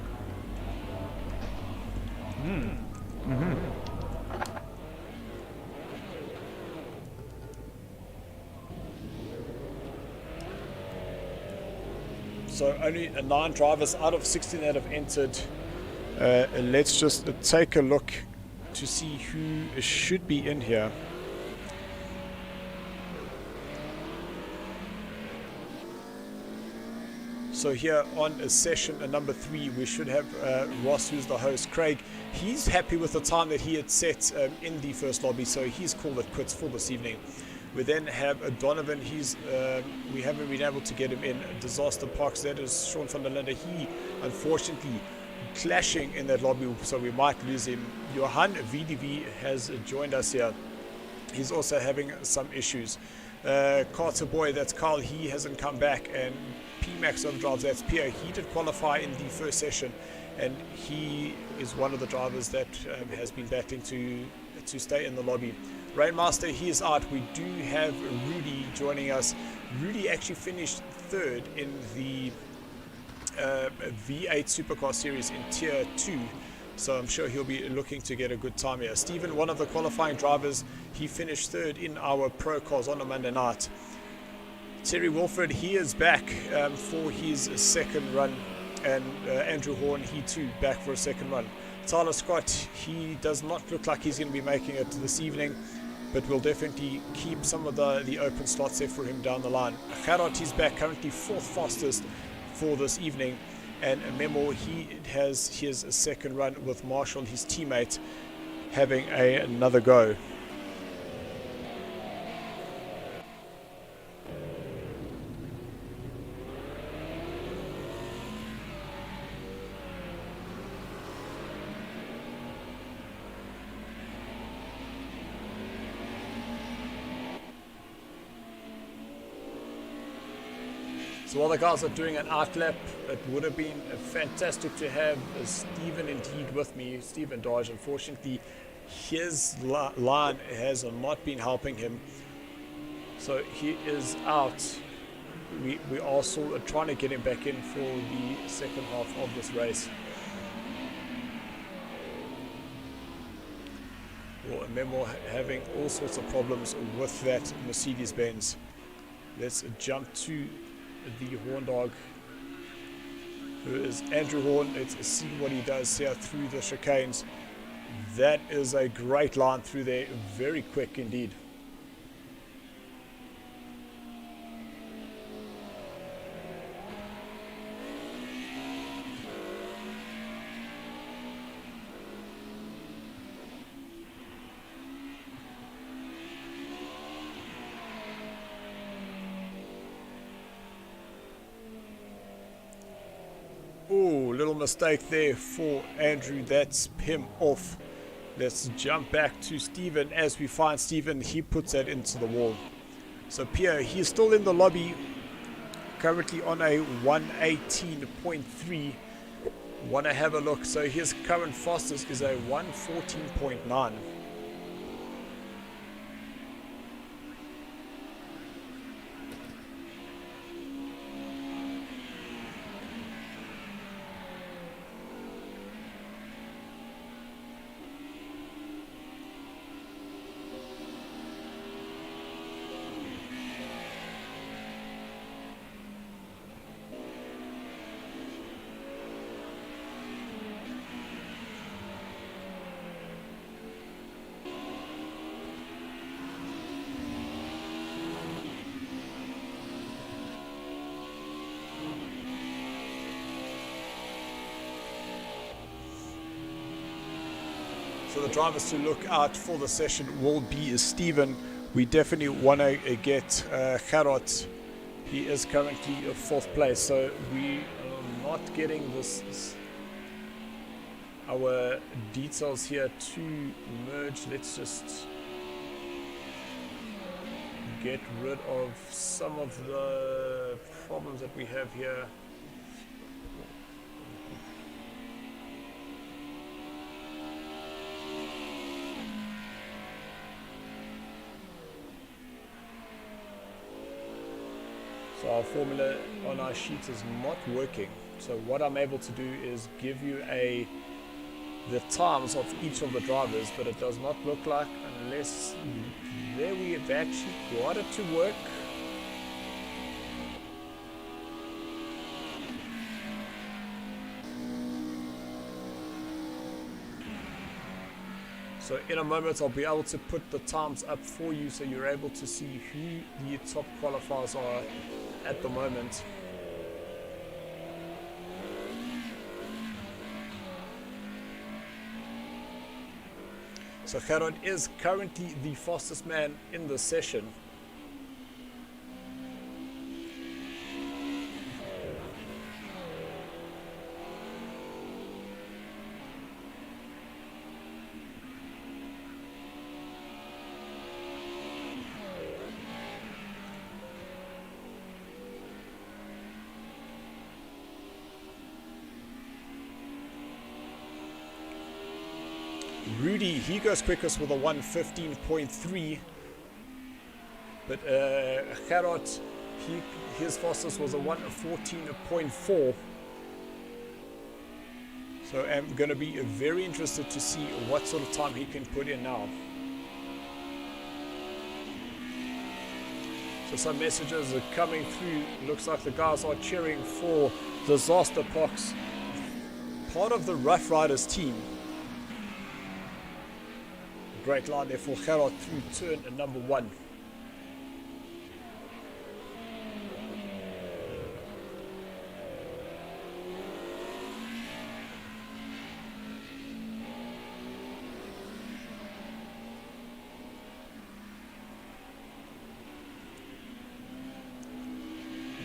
So only 9 drivers out of 16 that have entered. Let's just take a look to see who should be in here. So here on session number 3, we should have Ross, who's the host. Craig, he's happy with the time that he had set in the first lobby, so he's called it quits for this evening. We then have Donovan. We haven't been able to get him in. Disaster Parks, that is Sean van der Linde. He, unfortunately, clashing in that lobby, so we might lose him. Johan VDV has joined us here. He's also having some issues. Carter Boy, that's Carl, he hasn't come back. And PMax Overdrives, that's Pierre. He did qualify in the first session, and he is one of the drivers that has been battling to stay in the lobby. Rainmaster, he is out. We do have Rudy joining us. Rudy actually finished 3rd in the V8 Supercar Series in Tier 2, so I'm sure he'll be looking to get a good time here. Stephen, one of the qualifying drivers, he finished 3rd in our Pro Cars on a Monday night. Terry Wilford, he is back for his 2nd run, and Andrew Horn, he too back for a 2nd run. Tyler Scott, he does not look like he's going to be making it this evening, but we'll definitely keep some of the open slots there for him down the line. Gerard, he's back, currently 4th fastest for this evening, and Memo, he has his 2nd run with Marshall, his teammate, having another go. So while the guys are doing an outlap, it would have been fantastic to have Stephen indeed with me, Stephen Darge. Unfortunately, his line has not been helping him, so he is out. We also are trying to get him back in for the second half of this race. Well, remember having all sorts of problems with that Mercedes-Benz. Let's jump to the Horn Dog, who is Andrew Horn. Let's see what he does here through the chicanes. That is a great line through there, very quick indeed. Ooh, little mistake there for Andrew. That's him off. Let's jump back to Stephen. As we find Stephen, he puts that into the wall. So Pierre, he's still in the lobby, currently on a 118.3. Want to have a look. So his current fastest is a 114.9. So the drivers to look out for the session will be Stephen. We definitely want to get Gerard. He is currently in 4th place, so we are not getting our details here to merge. Let's just get rid of some of the problems that we have here. So our formula on our sheets is not working. So what I'm able to do is give you the times of each of the drivers, but it does not look like, unless there we have actually got it to work. So in a moment I'll be able to put the times up for you, so you're able to see who the top qualifiers are at the moment. So Gerard is currently the fastest man in the session. Rudy, he goes quickest with a 115.3, but Gerard, his fastest was a 114.4. So I'm going to be very interested to see what sort of time he can put in now. So some messages are coming through. Looks like the guys are cheering for Disaster Pox, part of the Rough Riders team. Great line there for Gerard through turn number 1.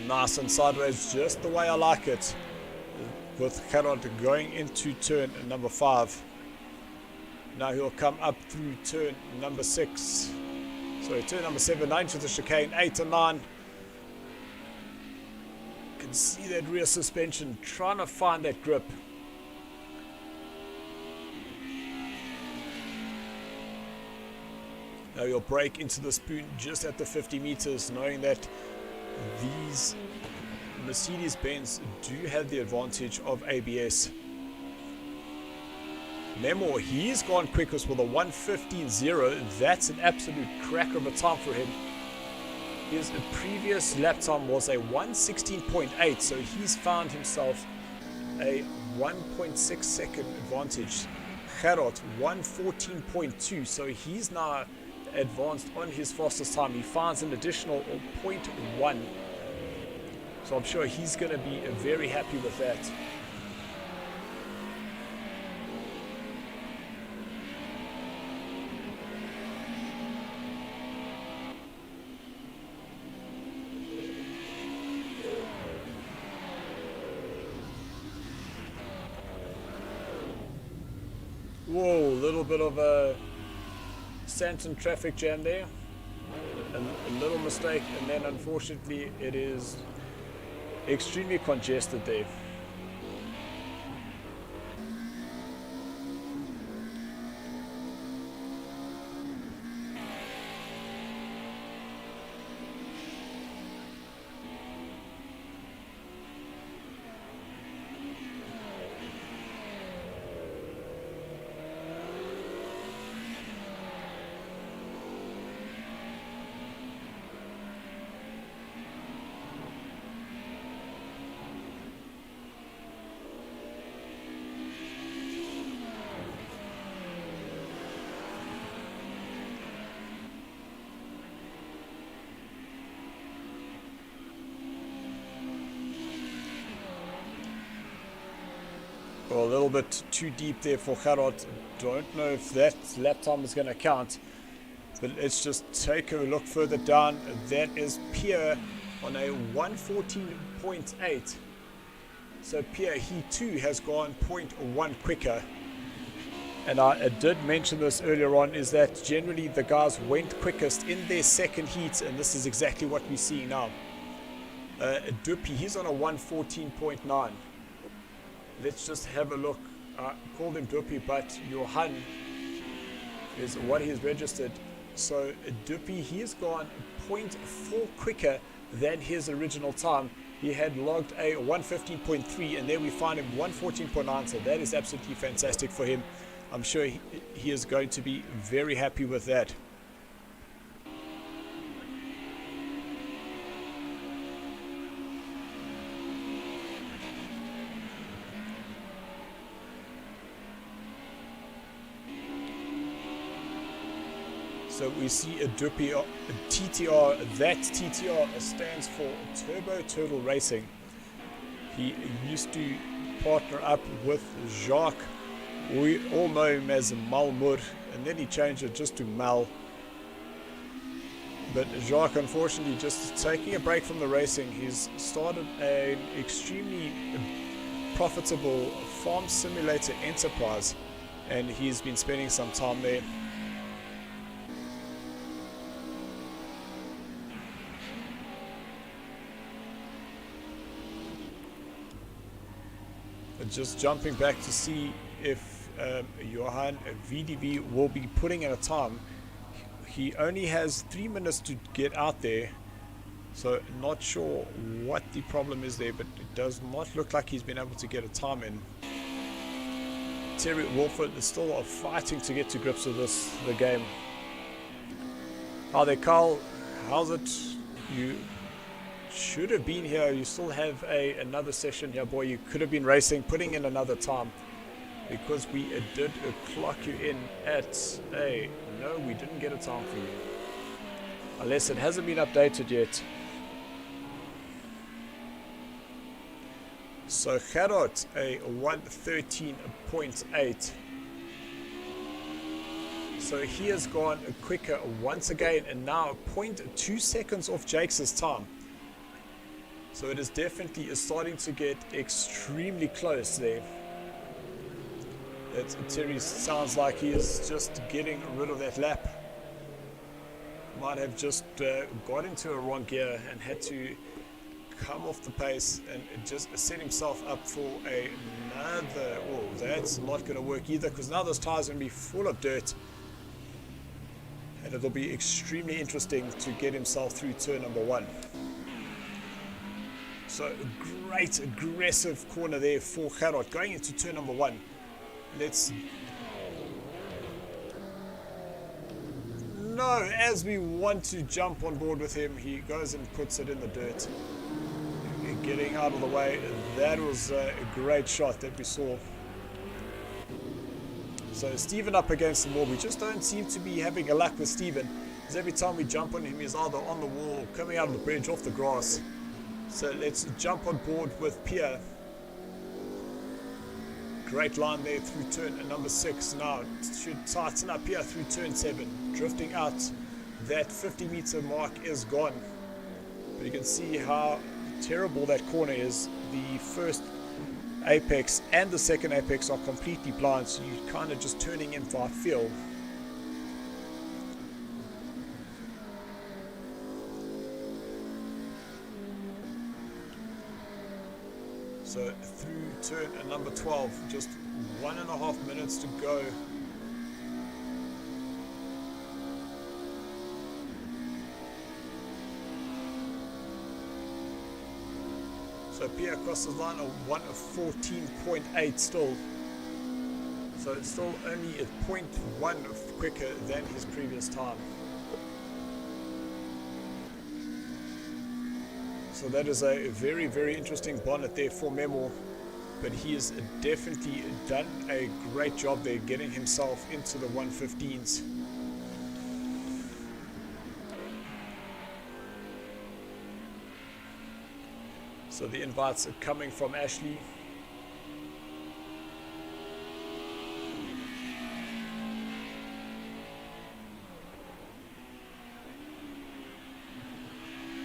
Nice and sideways, just the way I like it, with Gerard going into turn number 5. Now he'll come up through turn number 6. Sorry, turn number 7, 9 to the chicane, 8 and 9. can see that rear suspension trying to find that grip. Now you'll brake into the spoon just at the 50 meters, knowing that these Mercedes-Benz do have the advantage of ABS. Memo, he's gone quickest with a 1:15.0. That's an absolute cracker of a time for him. His previous lap time was a 1:16.8, so he's found himself a 1.6 second advantage. Gerard 1:14.2, so he's now advanced on his fastest time. He finds an additional 0.1, so I'm sure he's going to be very happy with that. Whoa, a little bit of a Stanton traffic jam there. A little mistake, and then unfortunately it is extremely congested there. Well, a little bit too deep there for Gerard. Don't know if that lap time is going to count. But let's just take a look further down. That is Pierre on a 1:14.8. So Pierre, he too has gone 0.1 quicker. And I did mention this earlier on, is that generally the guys went quickest in their second heat, and this is exactly what we're seeing now. Duppy, he's on a 1:14.9. Let's just have a look. I called him Duppy, but Johan is what he's registered. So Duppy, he's gone 0.4 quicker than his original time. He had logged a 1:15.3, and there we find him 1:14.9. So that is absolutely fantastic for him. I'm sure he is going to be very happy with that. So we see a Duppy TTR. That TTR stands for Turbo Turtle Racing. He used to partner up with Jacques. We all know him as Malmur, and then he changed it just to Mal. But Jacques, unfortunately, just taking a break from the racing. He's started an extremely profitable farm simulator enterprise, and he's been spending some time there. Just jumping back to see if Johan VDV will be putting in a time. He only has 3 minutes to get out there, so not sure what the problem is there, but it does not look like he's been able to get a time in. Terry Wolford is still fighting to get to grips with the game. Hi there, Carl. How's it? You should have been here. You still have another session here, boy. You could have been racing, putting in another time, because we did clock you in at no, we didn't get a time for you, unless it hasn't been updated yet. So Gerard, a 1:13.8. So he has gone quicker once again, and now 0.2 seconds off Jake's time. So it is definitely starting to get extremely close there. Terry sounds like he is just getting rid of that lap. Might have just got into a wrong gear and had to come off the pace and just set himself up for another. Oh, that's not going to work either, because now this tire's going to be full of dirt. And it'll be extremely interesting to get himself through turn number 1. So great aggressive corner there for Gerard going into turn number 1. Let's... No, as we want to jump on board with him, he goes and puts it in the dirt. Getting out of the way. That was a great shot that we saw. So Steven up against the wall. We just don't seem to be having a luck with Steven, because every time we jump on him, he's either on the wall, coming out of the bridge, off the grass. So let's jump on board with Pierre. Great line there through turn number 6. Now should tighten up here through turn 7. Drifting out. That 50-meter mark is gone. But you can see how terrible that corner is. The first apex and the second apex are completely blind, so you're kind of just turning in for field. So through turn number 12, just 1.5 minutes to go. So Pierre crosses the line of 1:14.8 still. So it's still only at 0.1 quicker than his previous time. So that is a very, very interesting bonnet there for Memo. But he has definitely done a great job there getting himself into the 1:15s. So the invites are coming from Ashley.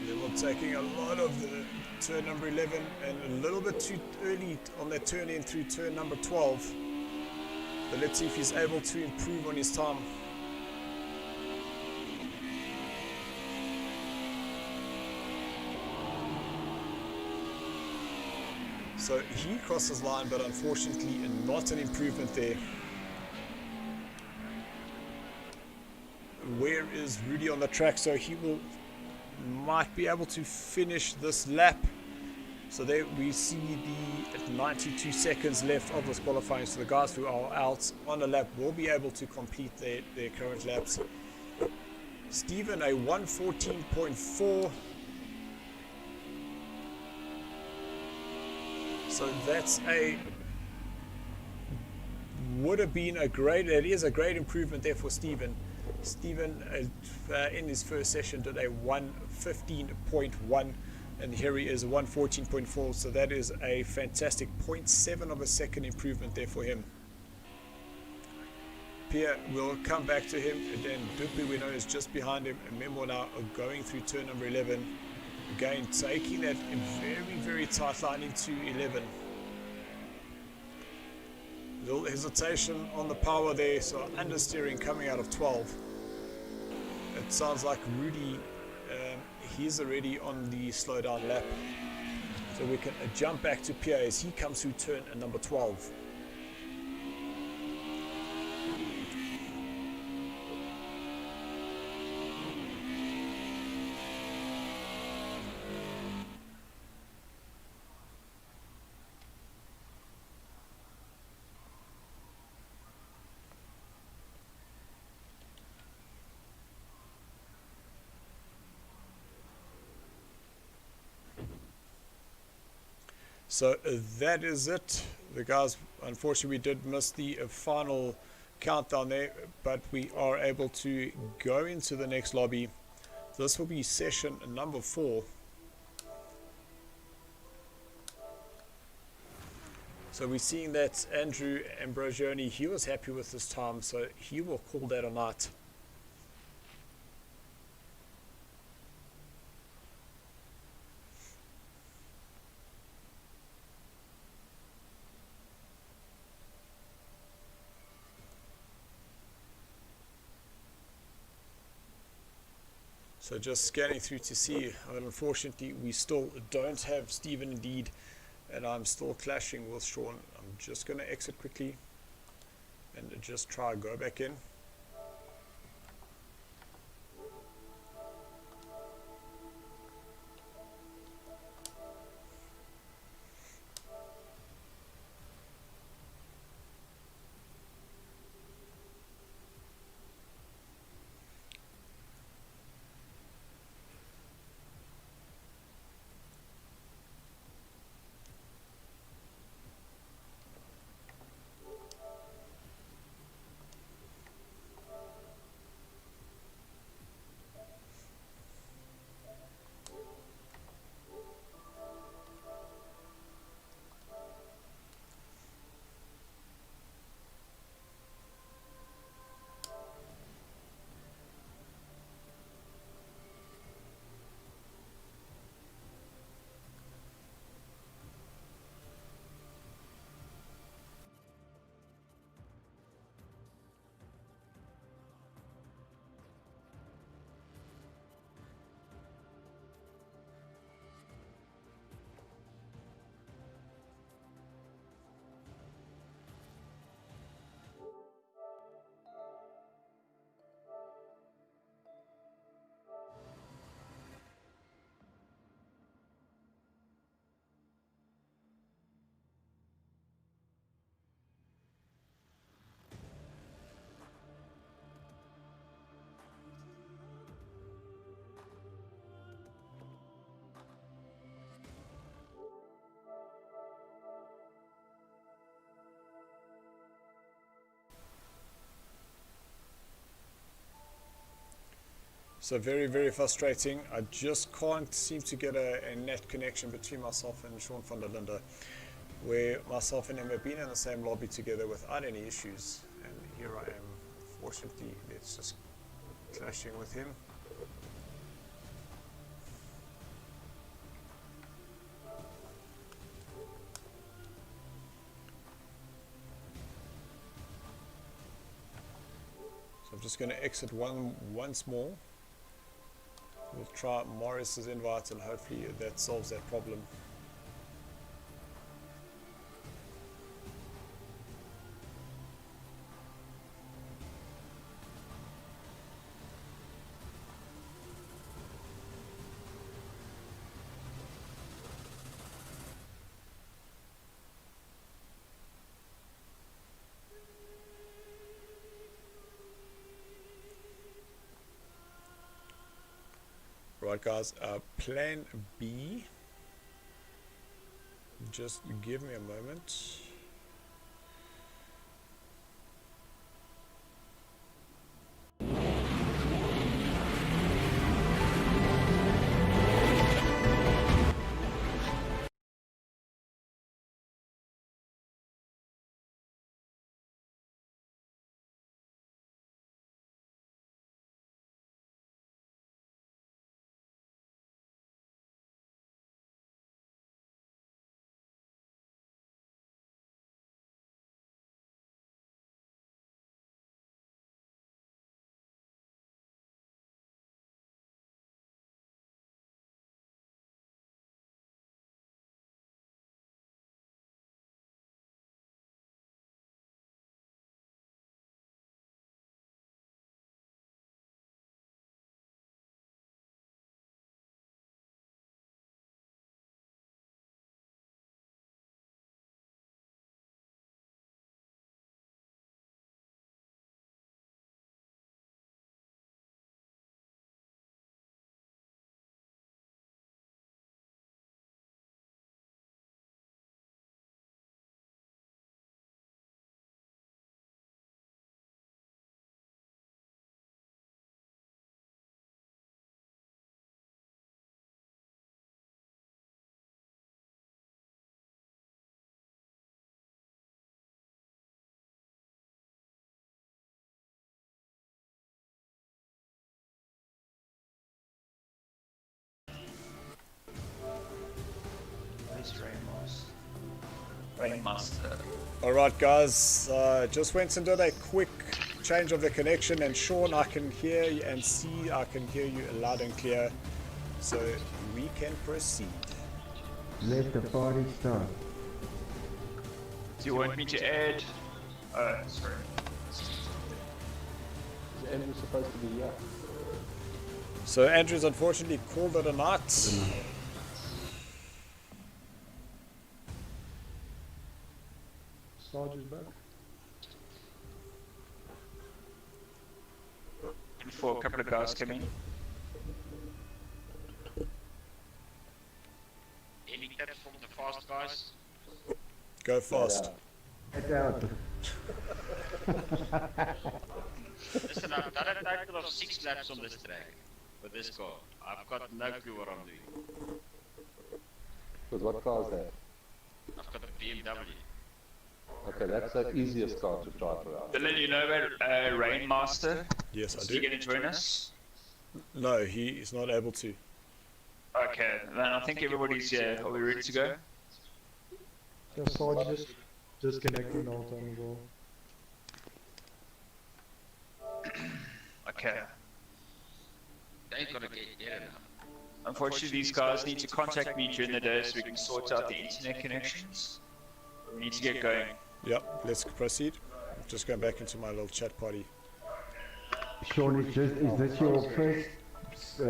They were taking a lot of the turn number 11 and a little bit too early on that turn in through turn number 12. But let's see if he's able to improve on his time. So he crosses line, but unfortunately not an improvement there. Where is Rudy on the track? So he might be able to finish this lap. So there we see the 92 seconds left of this qualifying. So the guys who are out on a lap will be able to complete their current laps. Steven a 1:14.4. So that's would have been a great, it is a great improvement there for Steven. Steven in his first session did a 1:15.1 and here he is a 1:14.4, so that is a fantastic 0.7 of a second improvement there for him. Pierre will come back to him, and then Dupe we know is just behind him, and Memo now going through turn number 11. Again, taking that very, very tight line into 11. Little hesitation on the power there, so understeering coming out of 12. It sounds like Rudy, he's already on the slow down lap. So we can jump back to Pierre as he comes through turn number 12. So that is it. The guys, unfortunately, we did miss the final countdown there, but we are able to go into the next lobby. This will be session number 4. So we're seeing that Andrew Ambrosioni, he was happy with his time, so he will call that a night. So just scanning through to see, unfortunately we still don't have Stephen indeed, and I'm still clashing with Sean. I'm just going to exit quickly and just try go back in. So very, very frustrating. I just can't seem to get a net connection between myself and Sean van der Linde, where myself and him have been in the same lobby together without any issues. And here I am, fortunately, it's just clashing with him. So I'm just going to exit once more. We'll try Morris's invite and hopefully that solves that problem. Right guys, plan B, just give me a moment. Rainmaster. Alright guys, just went and did a quick change of the connection, and Sean, I can hear you and see, I can hear you loud and clear, so we can proceed. Let the party start. Do you want me to add? Sorry. Is Andrew supposed to be here? So Andrew's unfortunately called it a night. Sarge is back. Before a couple of guys come in. Any tips from the fast guys? Go fast. Get out. Listen, I've done a total of 6 laps on this track with this car. I've got no clue what I'm doing. Because what car is that? I've got a BMW. Okay, that's the easiest car to drive around. Dylan, you know about Rainmaster? Yes, I Is do. he going to join us? No, he is not able to. Okay, then I think everybody's here. Are we ready to go? Yeah, Sarge just disconnecting the whole time as well. Okay. They gotta get there now. Unfortunately, these guys need to contact me during the day so we can sort out the internet connections. We need to get going. Yep, let's proceed. I'm just going back into my little chat party. Sean, is this your first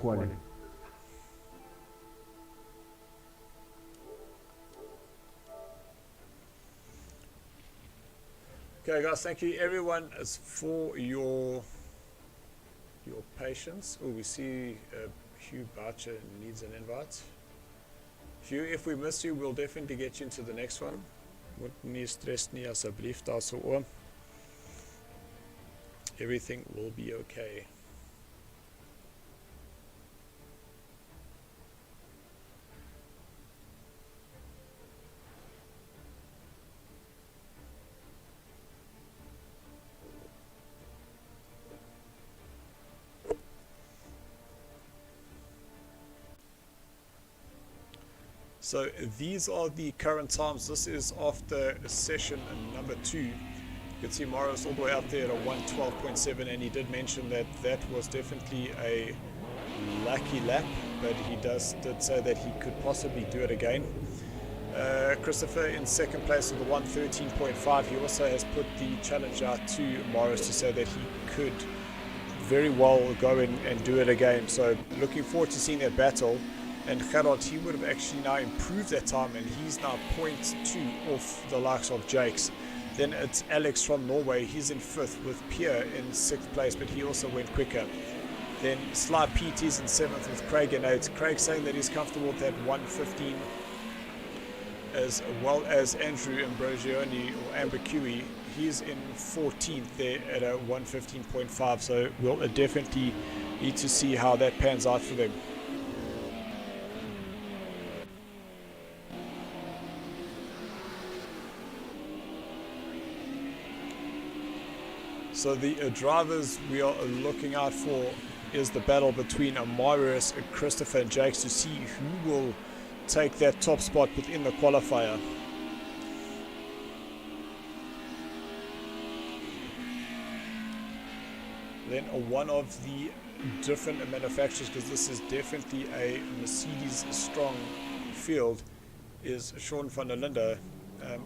quality? Okay guys, thank you everyone for your patience. Oh, we see Hugh Boucher needs an invite. Hugh, if we miss you, we'll definitely get you into the next one. Moet nie stress nie asseblief daarso oom. Everything will be okay. So these are the current times. This is after session number 2. You can see Morris all the way up there at a 112.7, and he did mention that that was definitely a lucky lap, but he did say that he could possibly do it again. Christopher in second place with a 113.5. He also has put the challenge out to Morris to say that he could very well go in and do it again. So looking forward to seeing that battle. And Gerard, he would have actually now improved that time, and he's now 0.2 off the likes of Jakes. Then it's Alex from Norway, he's in 5th with Pierre in 6th place, but he also went quicker. Then Sly Pete is in 7th with Craig in 8th. Craig saying that he's comfortable with that 115, as well as Andrew Ambrosioni or Ambercui. He's in 14th there at a 115.5, so we'll definitely need to see how that pans out for them. So the drivers we are looking out for is the battle between Marius, Christopher and Jakes to see who will take that top spot within the qualifier. Then one of the different manufacturers, because this is definitely a Mercedes strong field, is Sean van der Linde.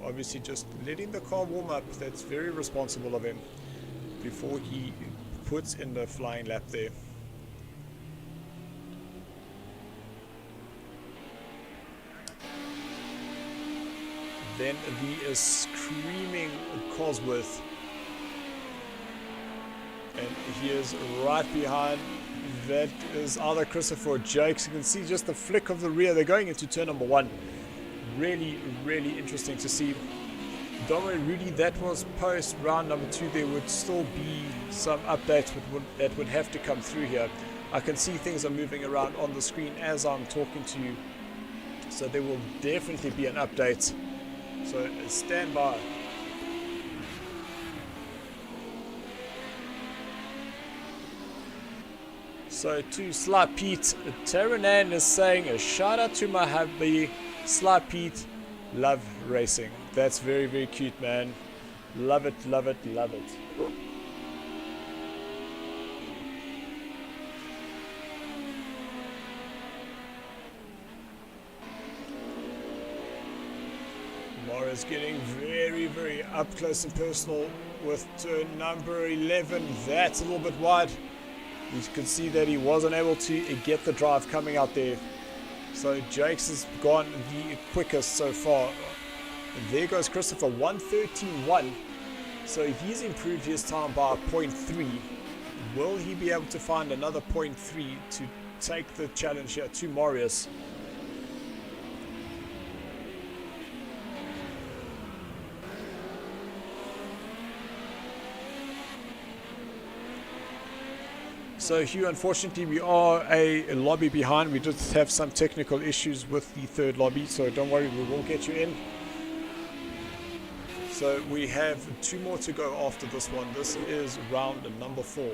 Obviously just letting the car warm up. That's very responsible of him before he puts in the flying lap there. Then the screaming Cosworth, and he is right behind. That is either Christopher or Jakes. You can see just the flick of the rear. They're going into turn number 1. Really, really interesting to see. Don't worry, Rudy, that was post round number 2. There would still be some updates that would have to come through here. I can see things are moving around on the screen as I'm talking to you, so there will definitely be an update. So stand by. So to Sly Pete, Taranan is saying a shout out to my hubby, Sly Pete. Love racing. That's very, very cute, man. Love it, love it, love it. Mara's getting very, very up close and personal with turn number 11. That's a little bit wide. You can see that he wasn't able to get the drive coming out there. So Jakes has gone the quickest so far. And there goes Christopher, 1:13.1. So he's improved his time by 0.3. Will he be able to find another 0.3 to take the challenge here to Marius? So Hugh, unfortunately we are a lobby behind. We just have some technical issues with the third lobby, so don't worry, we will get you in. So we have 2 more to go after this one. This is round number 4.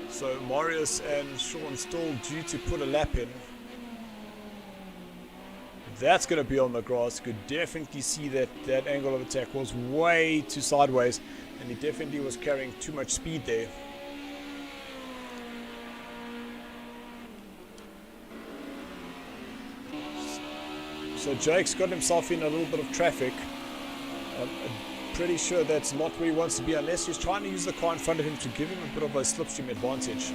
So Marius and Sean still due to put a lap in. That's going to be on the grass. Could definitely see that that angle of attack was way too sideways, and he definitely was carrying too much speed there. So Jake's got himself in a little bit of traffic. I'm pretty sure that's not where he wants to be, unless he's trying to use the car in front of him to give him a bit of a slipstream advantage.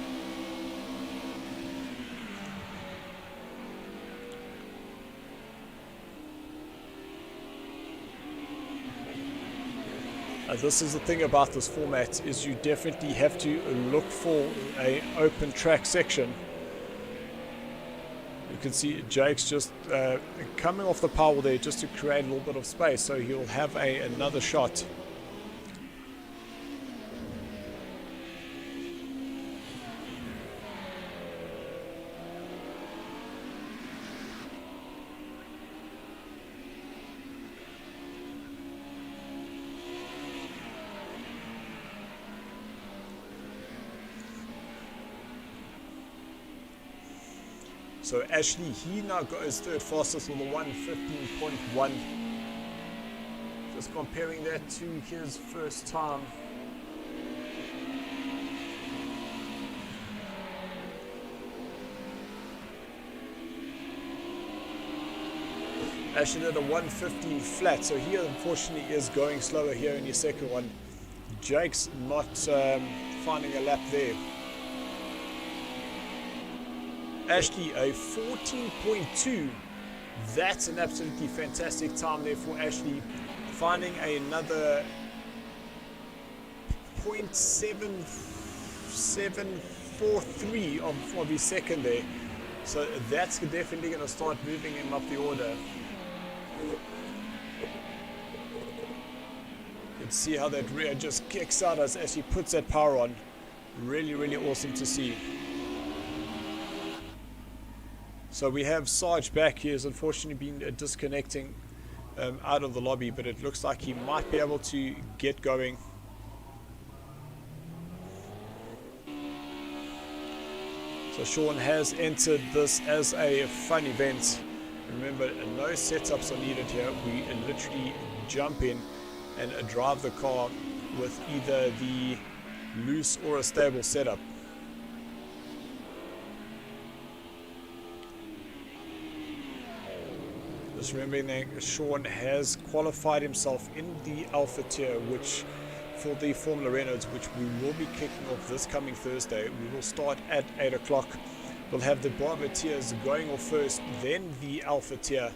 This is the thing about this format, is you definitely have to look for an open track section. You can see Jake's just coming off the power there just to create a little bit of space, so he'll have another shot. So Ashley, he now goes third fastest with a 1:15.1. Just comparing that to his first time. Ashley did a 1:15 flat, so he unfortunately is going slower here in his second one. Jake's not finding a lap there. Ashley, a 14.2. That's an absolutely fantastic time there for Ashley. Finding another 0.7743 of his second there. So that's definitely going to start moving him up the order. You can see how that rear just kicks out as he puts that power on. Really, really awesome to see. So we have Sarge back. He has unfortunately been disconnecting out of the lobby, but it looks like he might be able to get going. So Sean has entered this as a fun event. Remember, no setups are needed here. We literally jump in and drive the car with either the loose or a stable setup. Just remembering that Sean has qualified himself in the Alpha tier, which for the Formula Reynolds, which we will be kicking off this coming Thursday. We will start at 8 o'clock. We'll have the Bravo tiers going off first, then the Alpha tier.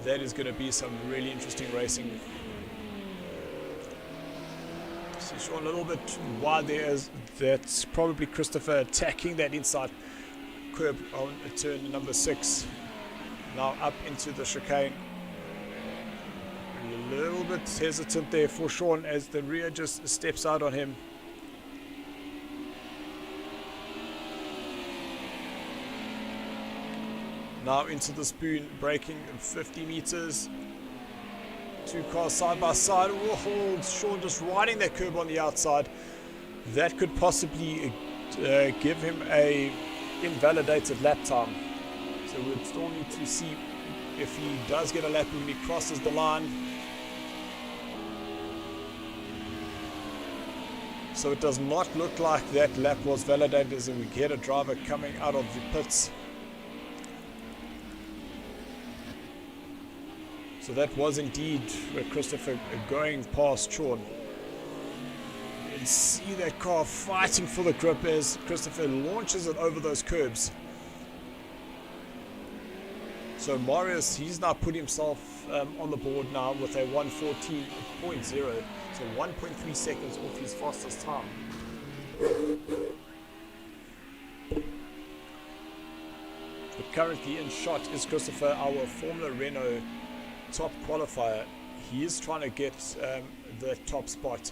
That is going to be some really interesting racing. See Sean a little bit wide there, as that's probably Christopher attacking that inside curb on turn number 6. Now up into the chicane. A little bit hesitant there for Sean as the rear just steps out on him. Now into the spoon, braking 50 meters. 2 cars side by side. Oh, Sean just riding that curb on the outside. That could possibly give him a invalidated lap time. So we'll still need to see if he does get a lap when he crosses the line. So it does not look like that lap was validated, as we get a driver coming out of the pits. So that was indeed Christopher going past Sean. You can see that car fighting for the grip as Christopher launches it over those curbs. So Marius, he's now put himself on the board now with a 1:14.0, so 1.3 seconds off his fastest time. But currently in shot is Christopher, our Formula Renault top qualifier. He is trying to get the top spot.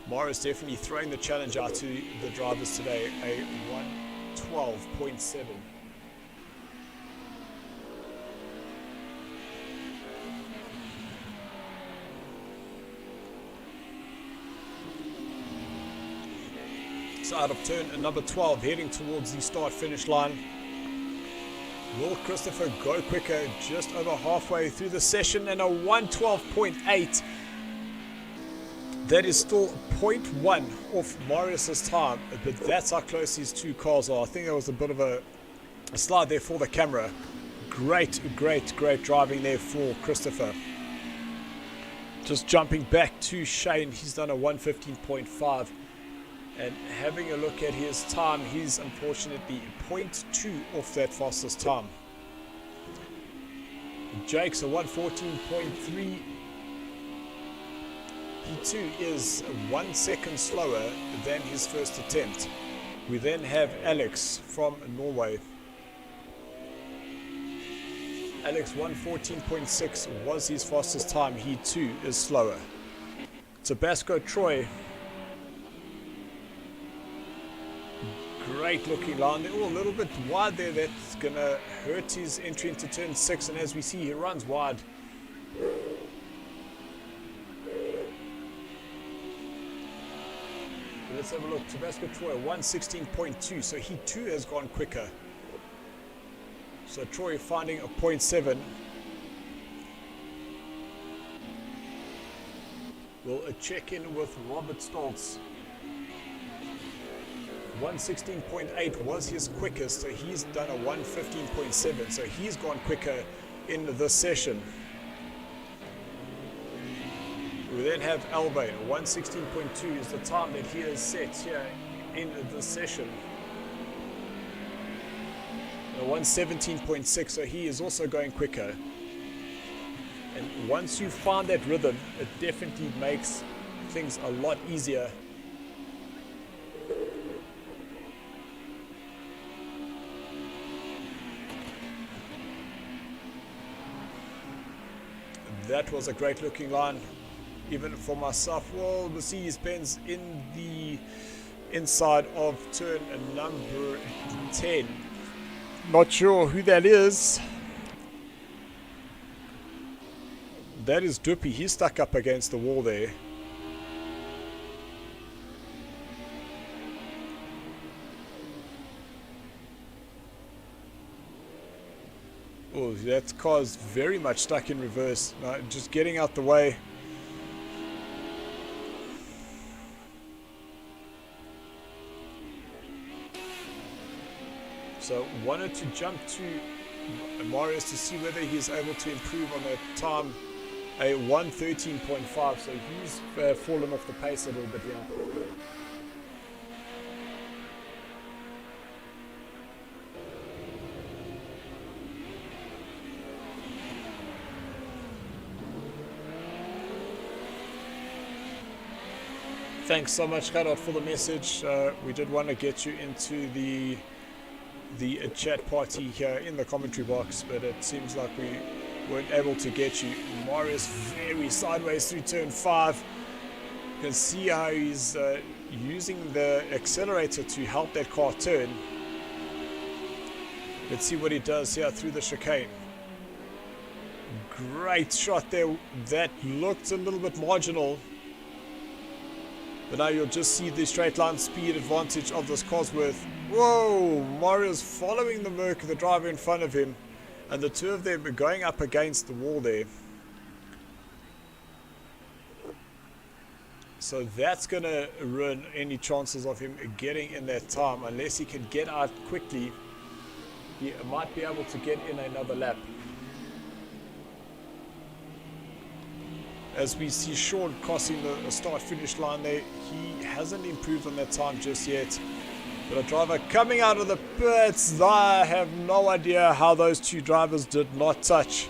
Marius definitely throwing the challenge out to the drivers today, a 1:12.7. So out of turn number 12, heading towards the start-finish line. Will Christopher go quicker? Just over halfway through the session, and a 1:12.8. That is still 0.1 off Marius's time, but that's how close these two cars are. I think there was a bit of a slide there for the camera. Great driving there for Christopher. Just jumping back to Shane, he's done a 1:15.5. And having a look at his time, he's unfortunately 0.2 off that fastest time. Jake's a 1:14.3. He too is 1 second slower than his first attempt. We then have Alex from Norway. Alex 1:14.6 was his fastest time. He too is slower. Tabasco Troy. Great looking line. They're all a little bit wide there. That's going to hurt his entry into turn 6. And as we see, he runs wide. Let's have a look. Tabasco Troy 1:16.2. So he too has gone quicker. So Troy finding a 0.7. We'll check in with Robert Stoltz. 1:16.8 was his quickest, so he's done a 1:15.7, so he's gone quicker in this session. We then have Albane, 1:16.2 is the time that he has set here in this session. 1:17.6, so he is also going quicker. And once you find that rhythm, it definitely makes things a lot easier. That was a great looking line, even for myself. Well, Mercedes-Benz in the inside of turn number 10. Not sure who that is. That is Duppy. He's stuck up against the wall there. Oh, that car's very much stuck in reverse. Just getting out the way. So wanted to jump to Marius to see whether he's able to improve on that time. A 1:13.5, so he's fallen off the pace a little bit here. Thanks so much, Gerard, for the message. We did want to get you into the chat party here in the commentary box, but it seems like we weren't able to get you. Marius very sideways through turn 5. You can see how he's using the accelerator to help that car turn. Let's see what he does here through the chicane. Great shot there. That looked a little bit marginal. But now you'll just see the straight line speed advantage of this Cosworth. Whoa! Marius following the Merc, the driver in front of him. And the two of them are going up against the wall there. So that's going to ruin any chances of him getting in that time. Unless he can get out quickly, he might be able to get in another lap. As we see Sean crossing the start-finish line there, he hasn't improved on that time just yet. But a driver coming out of the pits, I have no idea how those two drivers did not touch.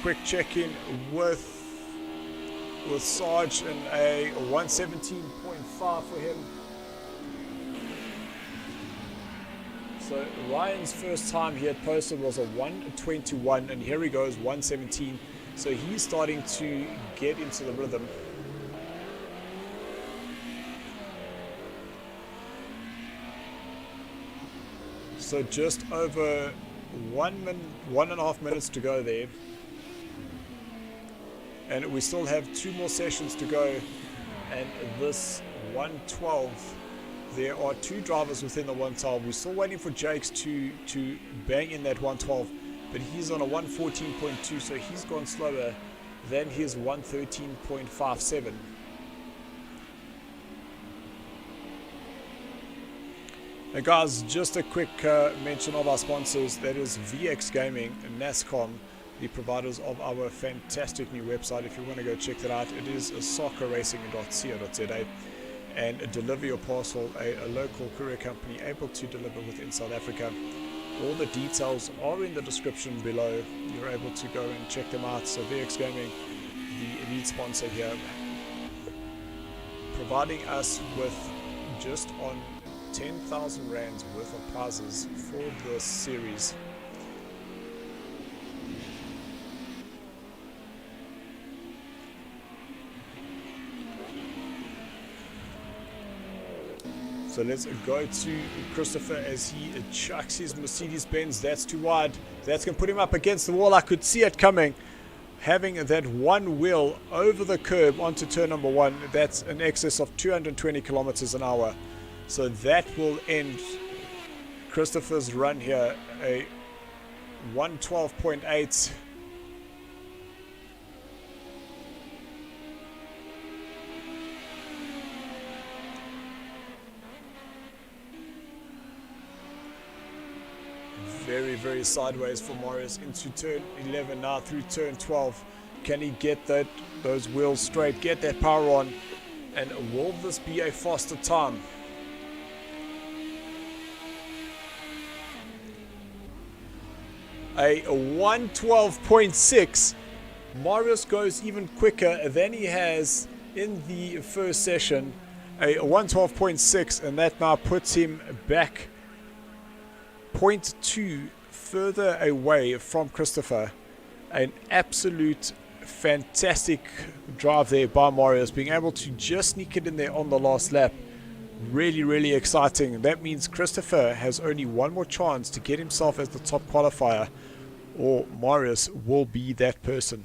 Quick check-in with Sarge and a 117.5 for him. So Ryan's first time he had posted was a 121, and here he goes, 117. So he's starting to get into the rhythm. So just over 1.5 minutes to go there. And we still have 2 more sessions to go. And this 112, there are 2 drivers within the 112. We're still waiting for Jakes to bang in that 112. But he's on a 114.2, so he's gone slower than his 113.57. Now guys, just a quick mention of our sponsors. That is VX Gaming and NASCOM, the providers of our fantastic new website. If you want to go check that out, it is sarcoracing.co.za. And Deliver Your Parcel, a local courier company able to deliver within South Africa. All the details are in the description below. You're able to go and check them out. So VX Gaming, the lead sponsor here, providing us with just on 10,000 rands worth of prizes for this series. So let's go to Christopher as he chucks his Mercedes-Benz. That's too wide. That's going to put him up against the wall. I could see it coming. Having that one wheel over the curb onto turn number 1, that's an excess of 220 kilometers an hour. So that will end Christopher's run here, a 112.8. Very, very sideways for Morris into turn 11 now through turn 12. Can he get those wheels straight, get that power on, and will this be a faster time? A 112.6. Marius goes even quicker than he has in the first session. A 112.6, and that now puts him back 0.2 further away from Christopher. An absolute fantastic drive there by Marius, being able to just sneak it in there on the last lap. Really, really exciting. That means Christopher has only one more chance to get himself as the top qualifier, or Marius will be that person.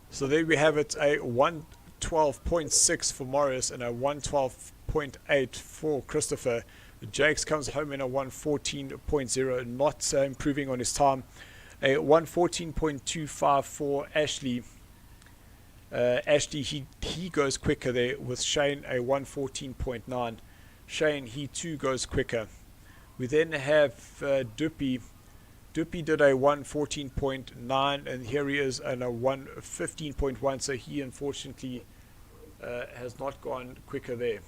So there we have it, a 112.6 for Marius and a 112.8 for Christopher. Jakes comes home in a 114.0, not improving on his time. A 114.25 for Ashley. Ashley, he goes quicker there with Shane, a 114.9. Shane, he too goes quicker. We then have Duppy. Duppy did a 114.9, and here he is in a 115.1, so he unfortunately has not gone quicker there.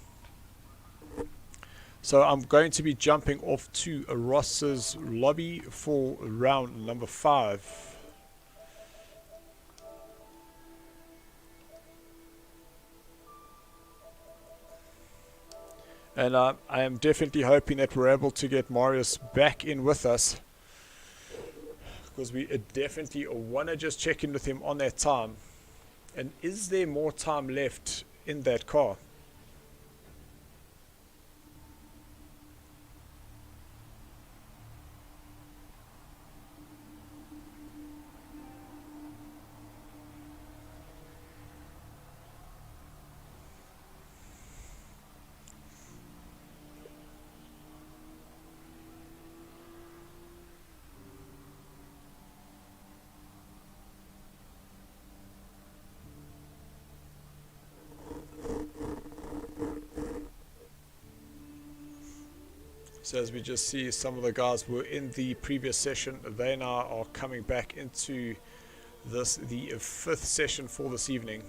So I'm going to be jumping off to Ross's lobby for round number 5. And I am definitely hoping that we're able to get Marius back in with us, because we definitely want to just check in with him on that time. And is there more time left in that car? So as we just see, some of the guys were in the previous session. They now are coming back into the 5th session for this evening.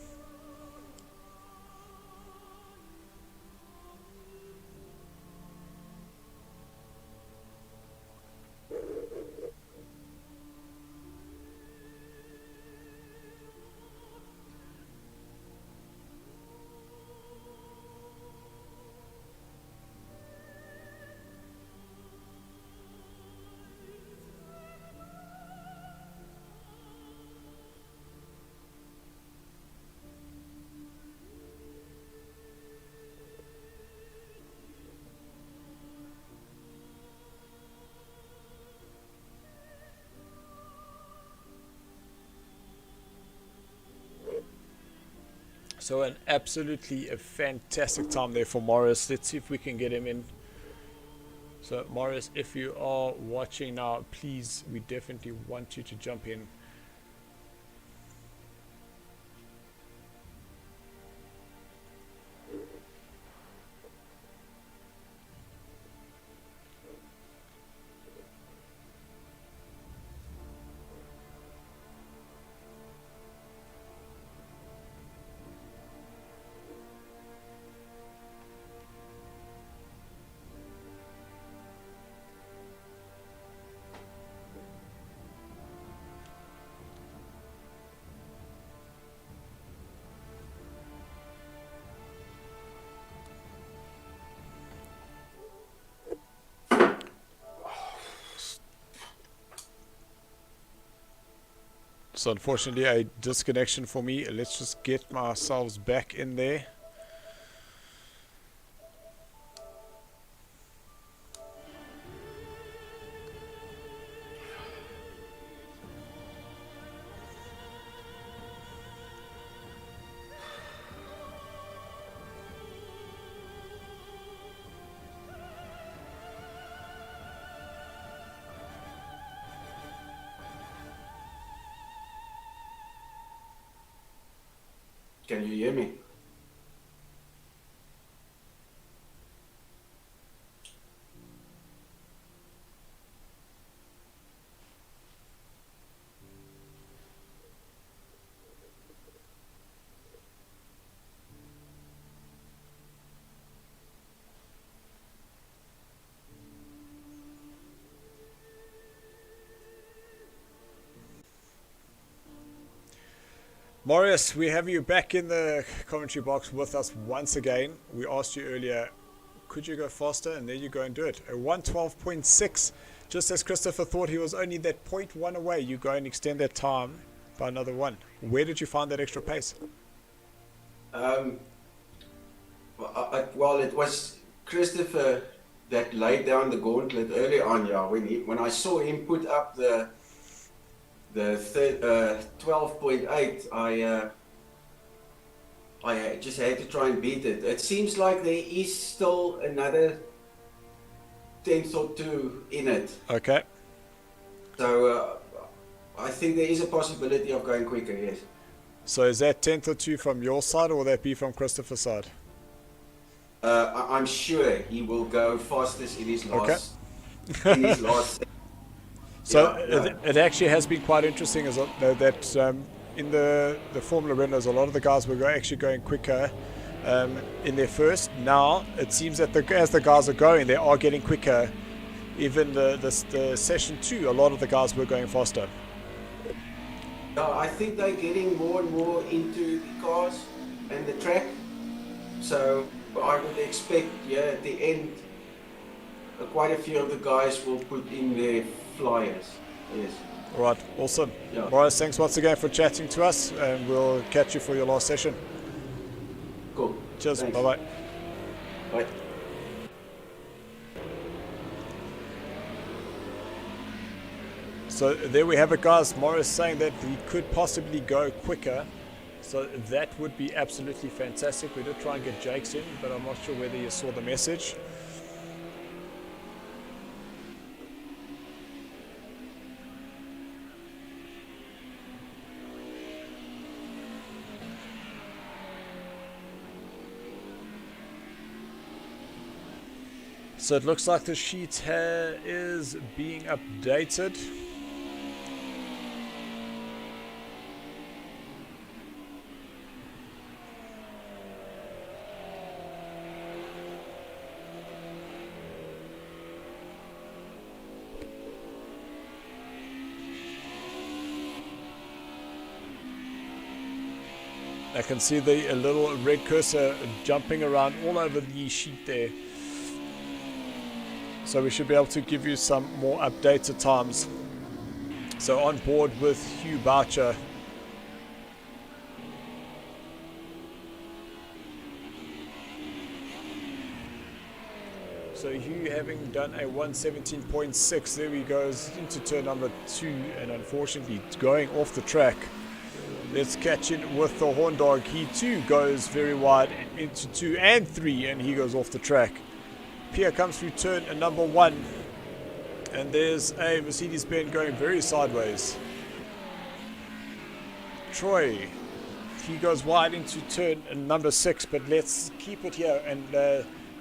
So an absolutely a fantastic time there for Morris. Let's see if we can get him in. So Morris, if you are watching now, please, we definitely want you to jump in. So unfortunately a disconnection for me. Let's just get ourselves back in there. Can you hear me? Marius, we have you back in the commentary box with us once again. We asked you earlier, could you go faster? And there you go and do it. A 112.6, just as Christopher thought he was only that 0.1 away. You go and extend that time by another one. Where did you find that extra pace? Well, it was Christopher that laid down the gauntlet early on. Yeah, when I saw him put up the 12.8, I just had to try and beat it. It seems like there is still another tenth or two in it. Okay. So I think there is a possibility of going quicker, yes. So is that tenth or two from your side, or will that be from Christopher's side? I'm sure he will go fastest in his last. Okay. In his last. So it actually has been quite interesting as that in the Formula One, a lot of the guys were actually going quicker in their first. Now it seems that as the guys are going, they are getting quicker. Even the session 2, a lot of the guys were going faster. I think they're getting more and more into the cars and the track. So I would expect, at the end, quite a few of the guys will put in their flyers. Yes. All right, awesome. Yeah. Morris, thanks once again for chatting to us, and we'll catch you for your last session. Cool. Cheers. Bye-bye. Bye. So there we have it, guys. Morris saying that he could possibly go quicker. So that would be absolutely fantastic. We did try and get Jakes in, but I'm not sure whether you saw the message. So it looks like the sheet is being updated. I can see the little red cursor jumping around all over the sheet there. So we should be able to give you some more updated times. So on board with Hugh Boucher. So Hugh, having done a 117.6, there he goes into turn number 2, and unfortunately going off the track. Let's catch in with the Horn Dog. He too goes very wide into 2 and 3, and he goes off the track. Pierre comes through turn number 1, and there's a Mercedes-Benz going very sideways. Troy, he goes wide into turn number 6, but let's keep it here and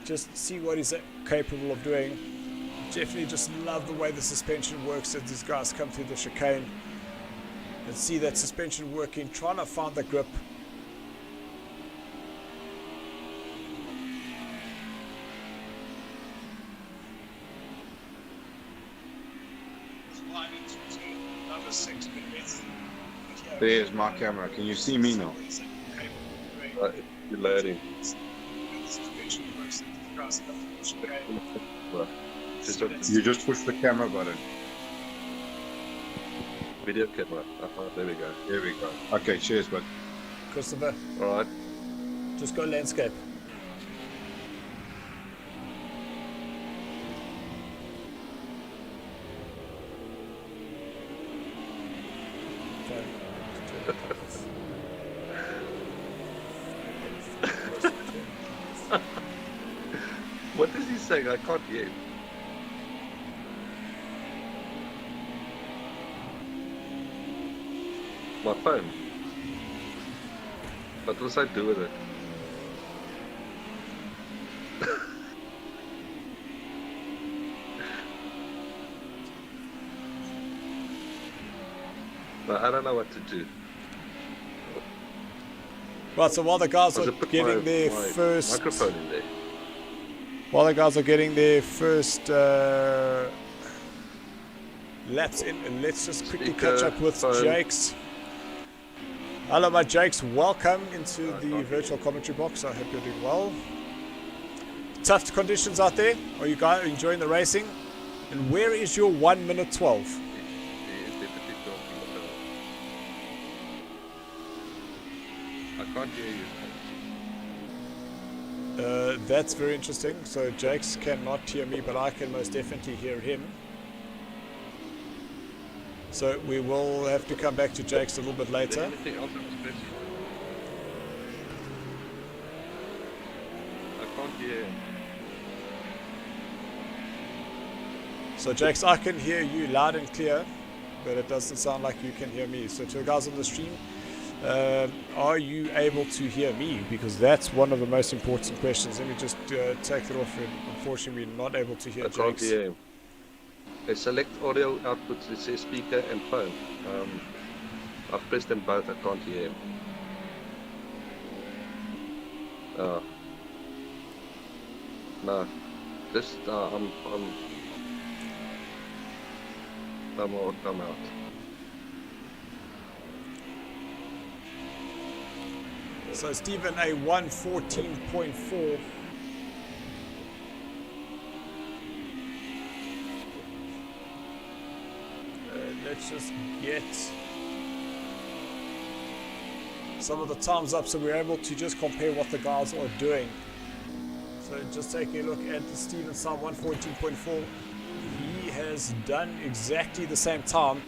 just see what he's capable of doing. Definitely just love the way the suspension works as these guys come through the chicane. And see that suspension working, trying to find the grip. There's my camera. Can you see me now? You're loading. You just push the camera button. Video camera. There we go. There we go. Okay, cheers, bud. Christopher. All right. Just go landscape. What is he saying? I can't hear him. My phone. What was I do with it? But I don't know what to do. Right, so while the guys are getting their first microphone in there. While the guys are getting their first laps in, and let's just quickly catch up with Jakes. Hello, my Jakes. Welcome into the virtual commentary box. I hope you're doing well. Tough conditions out there. Are you guys enjoying the racing? And where is your 1 minute 12? I can't hear you. That's very interesting. So Jakes cannot hear me, but I can most definitely hear him. So we will have to come back to Jakes a little bit later. Anything else on this question? I can't hear him. So Jakes, I can hear you loud and clear, but it doesn't sound like you can hear me. So to the guys on the stream, are you able to hear me? Because that's one of the most important questions. Let me just take it off. Unfortunately, we're not able to hear Jakes. I can't hear him. I select audio outputs, it says speaker and phone. I've pressed them both, I can't hear him. No, just I'm out. So Stephen, a 114.4. Let's just get some of the times up so we're able to just compare what the guys are doing. So just taking a look at the Stephen side, 114.4. He has done exactly the same time.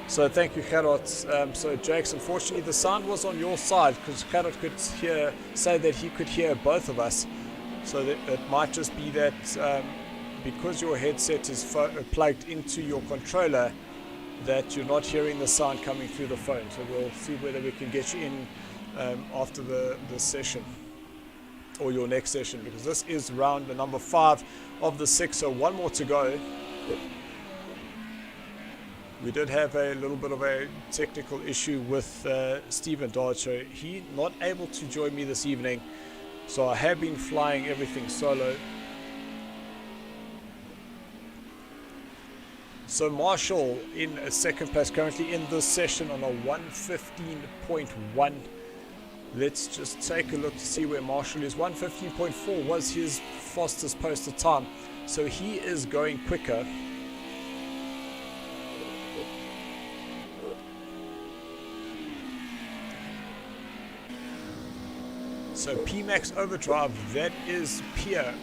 So thank you, Gerard. So Jakes, unfortunately the sound was on your side because Gerard could say that he could hear both of us. So that it might just be that because your headset is plugged into your controller, that you're not hearing the sound coming through the phone. So we'll see whether we can get you in after the session. or your next session, because this is round number 5 of the 6, so one more to go. We did have a little bit of a technical issue with Stephen Darge, so he not able to join me this evening, so I have been flying everything solo. So Marshall in second place currently in this session on a 115.1. Let's just take a look to see where Marshall is. 115.4 was his fastest posted time, so he is going quicker. So PMAX Overdrive, that is Pierre.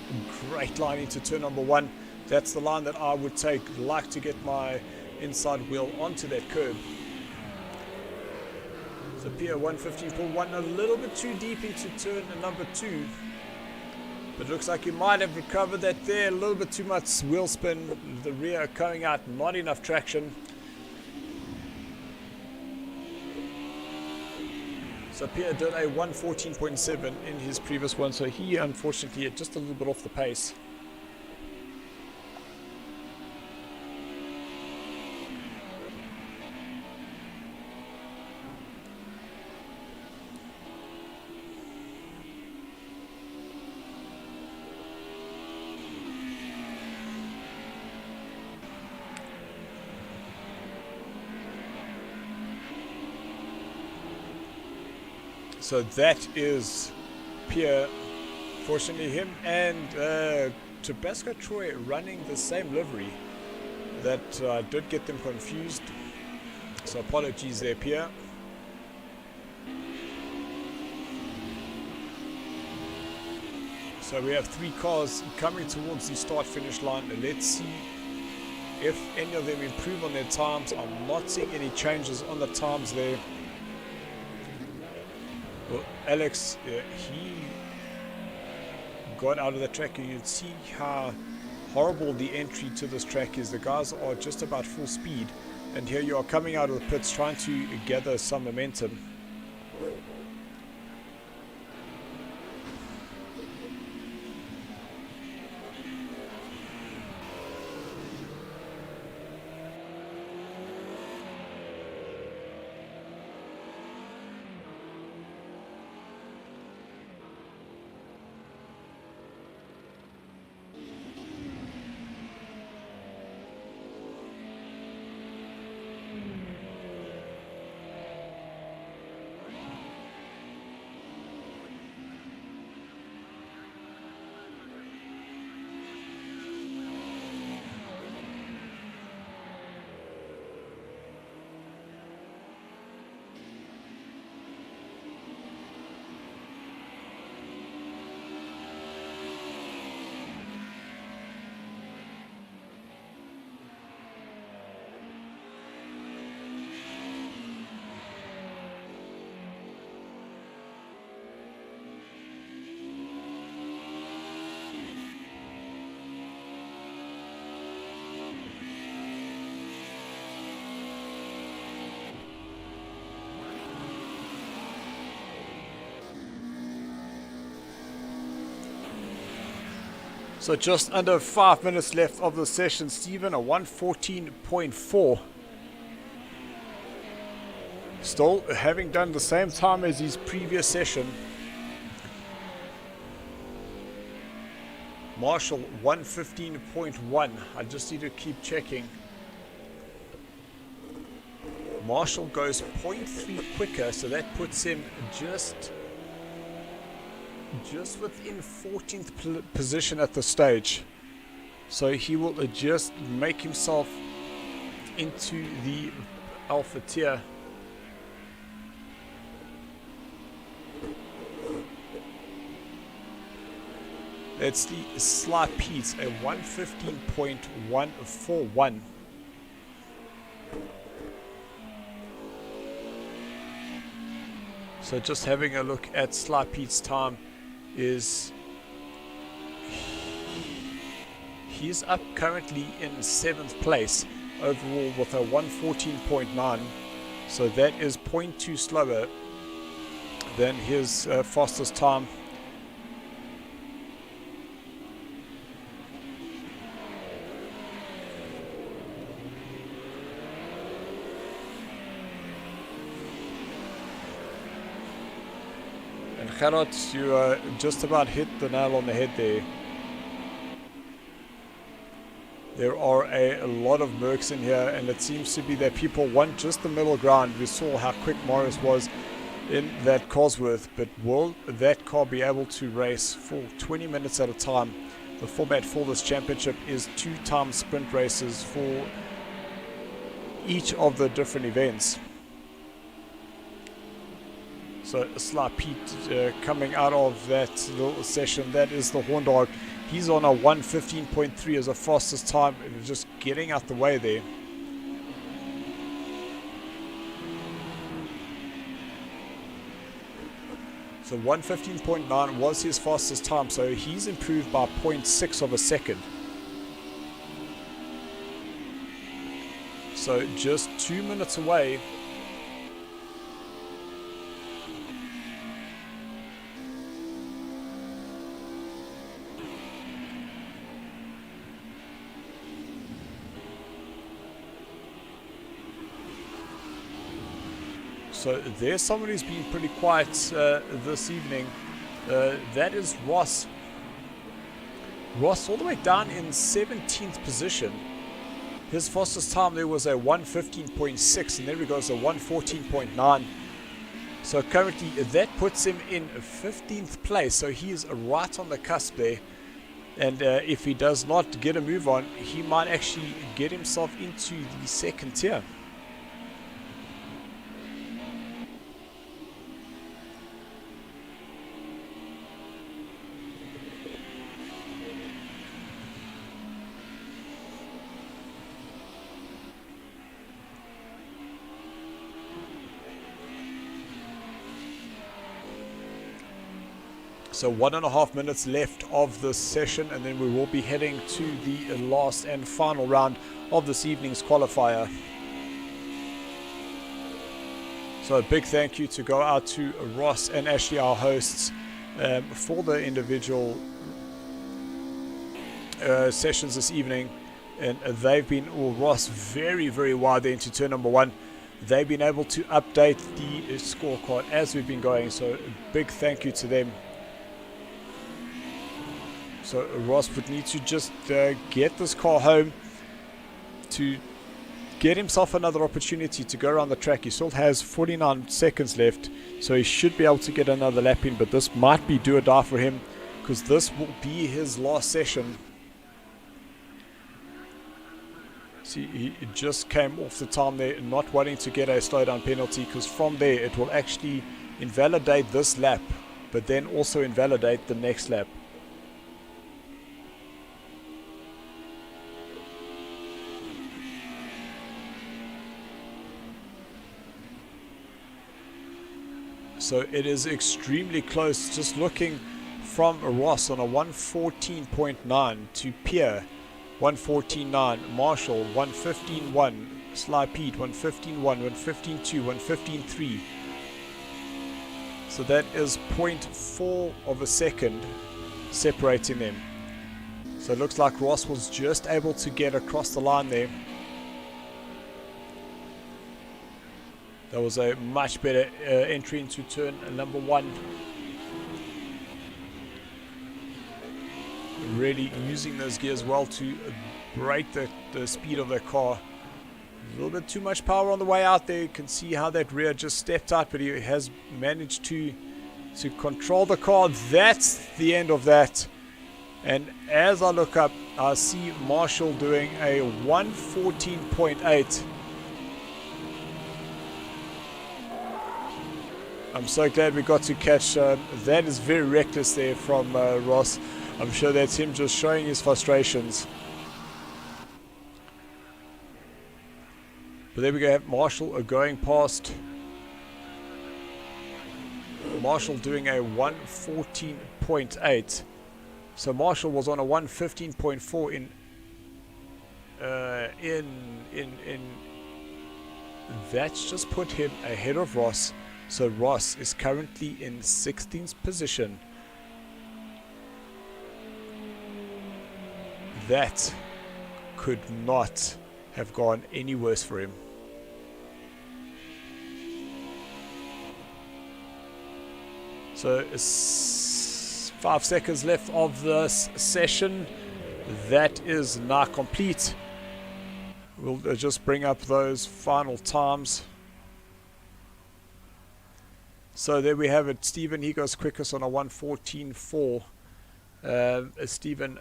Great line into turn number 1. That's the line that I would like to get my inside wheel onto that curb. So Pierre 115.1, a little bit too deep into turn number 2. But looks like you might have recovered that there. A little bit too much wheel spin. The rear coming out, not enough traction. So Pierre did a 114.7 in his previous one, so he unfortunately had just a little bit off the pace. So that is Pierre. Fortunately, him and Tabasco Troy running the same livery. That did get them confused. So apologies there, Pierre. So we have 3 cars coming towards the start-finish line. Let's see if any of them improve on their times. I'm not seeing any changes on the times there. Well, Alex, he got out of the track, and you can see how horrible the entry to this track is. The guys are just about full speed, and here you are coming out of the pits trying to gather some momentum. So just under 5 minutes left of the session. Stephen, a 114.4. Still having done the same time as his previous session. Marshall, 115.1. I just need to keep checking. Marshall goes 0.3 quicker, so that puts him just within 14th position at the stage. So he will just make himself into the alpha tier. That's the Sly Pete, a 115.141. So just having a look at Sly Pete's time is he's up currently in 7th place overall with a 114.9. So that is 0.2 slower than his fastest time. Gerard, you just about hit the nail on the head there. There are a lot of mercs in here, and it seems to be that people want just the middle ground. We saw how quick Morris was in that Cosworth, but will that car be able to race for 20 minutes at a time? The format for this championship is 2-time sprint races for each of the different events. So Sly Pete coming out of that little session, that is the Horn Dog. He's on a 1:15.3 as a fastest time, just getting out the way there. So 1:15.9 was his fastest time, so he's improved by 0.6 of a second. So just 2 minutes away. So there's someone who's been pretty quiet this evening. That is Ross. Ross all the way down in 17th position. His fastest time there was a 1:15.6, and there he goes, a 1:14.9. So currently that puts him in 15th place. So he is right on the cusp there. And if he does not get a move on, he might actually get himself into the second tier. So 1.5 minutes left of this session, and then we will be heading to the last and final round of this evening's qualifier. So a big thank you to go out to Ross and Ashley, our hosts, for the individual sessions this evening. And they've been, Ross very, very wide there into turn number 1. They've been able to update the scorecard as we've been going, so a big thank you to them. So Ross would need to just get this car home to get himself another opportunity to go around the track. He still has 49 seconds left, so he should be able to get another lap in, but this might be do or die for him, because this will be his last session. See, he just came off the time there, not wanting to get a slowdown penalty, because from there it will actually invalidate this lap, but then also invalidate the next lap. So it is extremely close, just looking from Ross on a 1:14.9 to Pierre 1:14.9, Marshall 1:15.1, Sly Pete 1:15.1, 1:15.2, 1:15.3. So that is 0.4 of a second separating them. So it looks like Ross was just able to get across the line there. That was a much better entry into turn number 1. Really using those gears well to break the speed of the car. A little bit too much power on the way out there. You can see how that rear just stepped out, but he has managed to control the car. That's the end of that. And as I look up, I see Marshall doing a 1:14.8. I'm so glad we got to catch. That is very reckless there from Ross. I'm sure that's him just showing his frustrations. But there we go, have Marshall going past. Marshall doing a 1:14.8. So Marshall was on a 1:15.4 in that's just put him ahead of Ross. So Ross is currently in 16th position. That could not have gone any worse for him. So 5 seconds left of this session. That is now complete. We'll just bring up those final times. So there we have it. Stephen, he goes quickest on a 1:14.4. Stephen,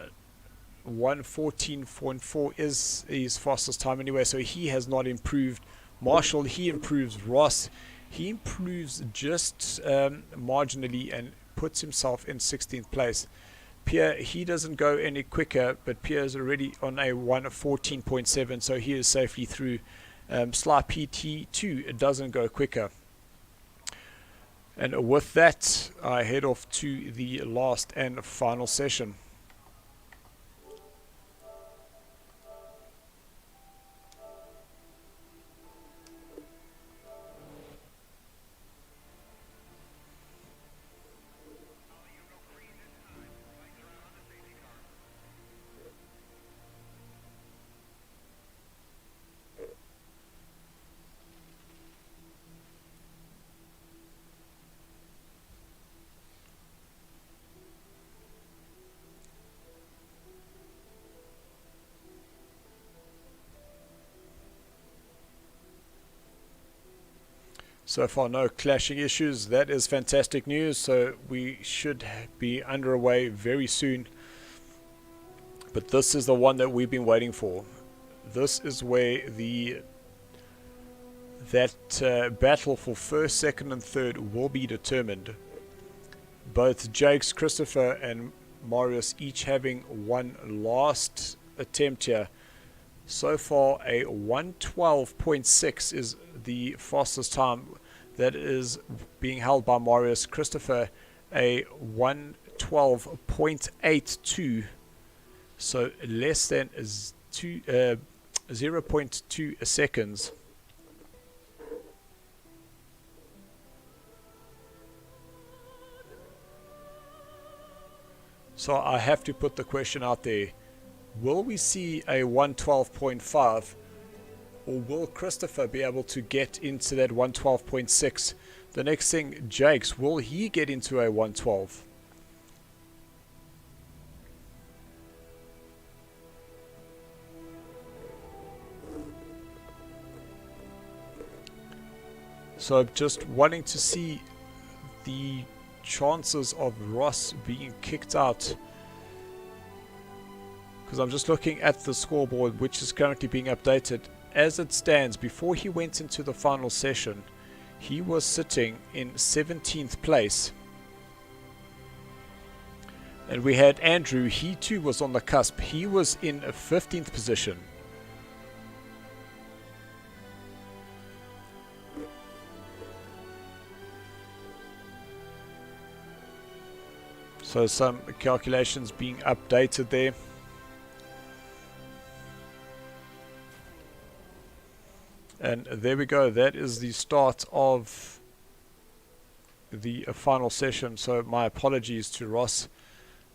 1:14.4 is his fastest time anyway, so he has not improved. Marshall, he improves. Ross, he improves just marginally and puts himself in 16th place. Pierre, he doesn't go any quicker, but Pierre is already on a 1:14.7, so he is safely through. Sly PT2 doesn't go quicker. And with that, I head off to the last and final session. So far, no clashing issues. That is fantastic news. So we should be underway very soon. But this is the one that we've been waiting for. This is where that battle for first, second, and third will be determined. Both Jakes, Christopher, and Marius each having one last attempt here. So far, a 1:12.6 is the fastest time that is being held by Marius. Christopher, a 1:12.82, so less than 0.2 seconds. So I have to put the question out there. Will we see a 1:12.5, or will Christopher be able to get into that 1:12.6? The next thing, Jakes, will he get into a 1:12? So just wanting to see the chances of Ross being kicked out, because I'm just looking at the scoreboard, which is currently being updated. As it stands, before he went into the final session, he was sitting in 17th place. And we had Andrew, he too was on the cusp. He was in a 15th position. So some calculations being updated there. And there we go. That is the start of the final session. So my apologies to Ross.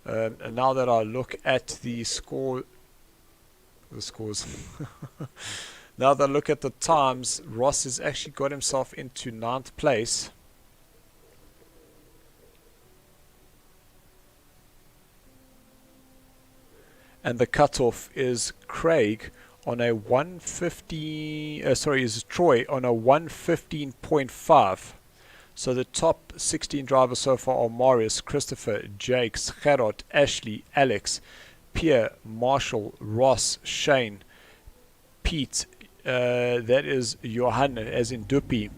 And now that I look at the scores, now that I look at the times, Ross has actually got himself into 9th place. And the cutoff is Craig on a 150, is Troy on a 1:15.5. So the top 16 drivers so far are Marius, Christopher, Jakes, Gerard, Ashley, Alex, Pierre, Marshall, Ross, Shane, Pete, that is Johan as in Duppy.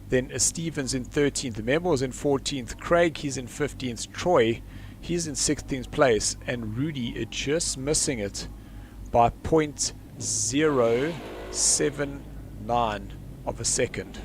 Then Stevens in 13th, Memo's in 14th, Craig he's in 15th, Troy he's in 16th place, and Rudy just missing it by 0.079 of a second.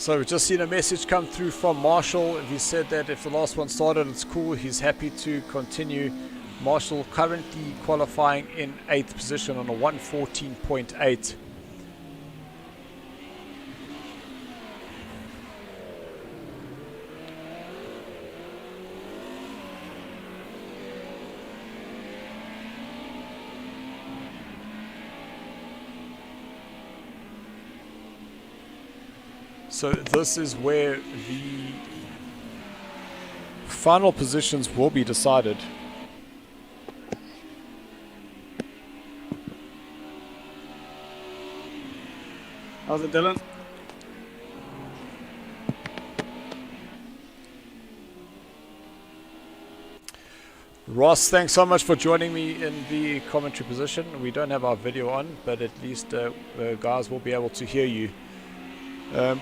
So we've just seen a message come through from Marshall. He said that if the last one started, it's cool. He's happy to continue. Marshall currently qualifying in 8th position on a 114.8. So this is where the final positions will be decided. How's it, Dylan? Ross, thanks so much for joining me in the commentary position. We don't have our video on, but at least the guys will be able to hear you. I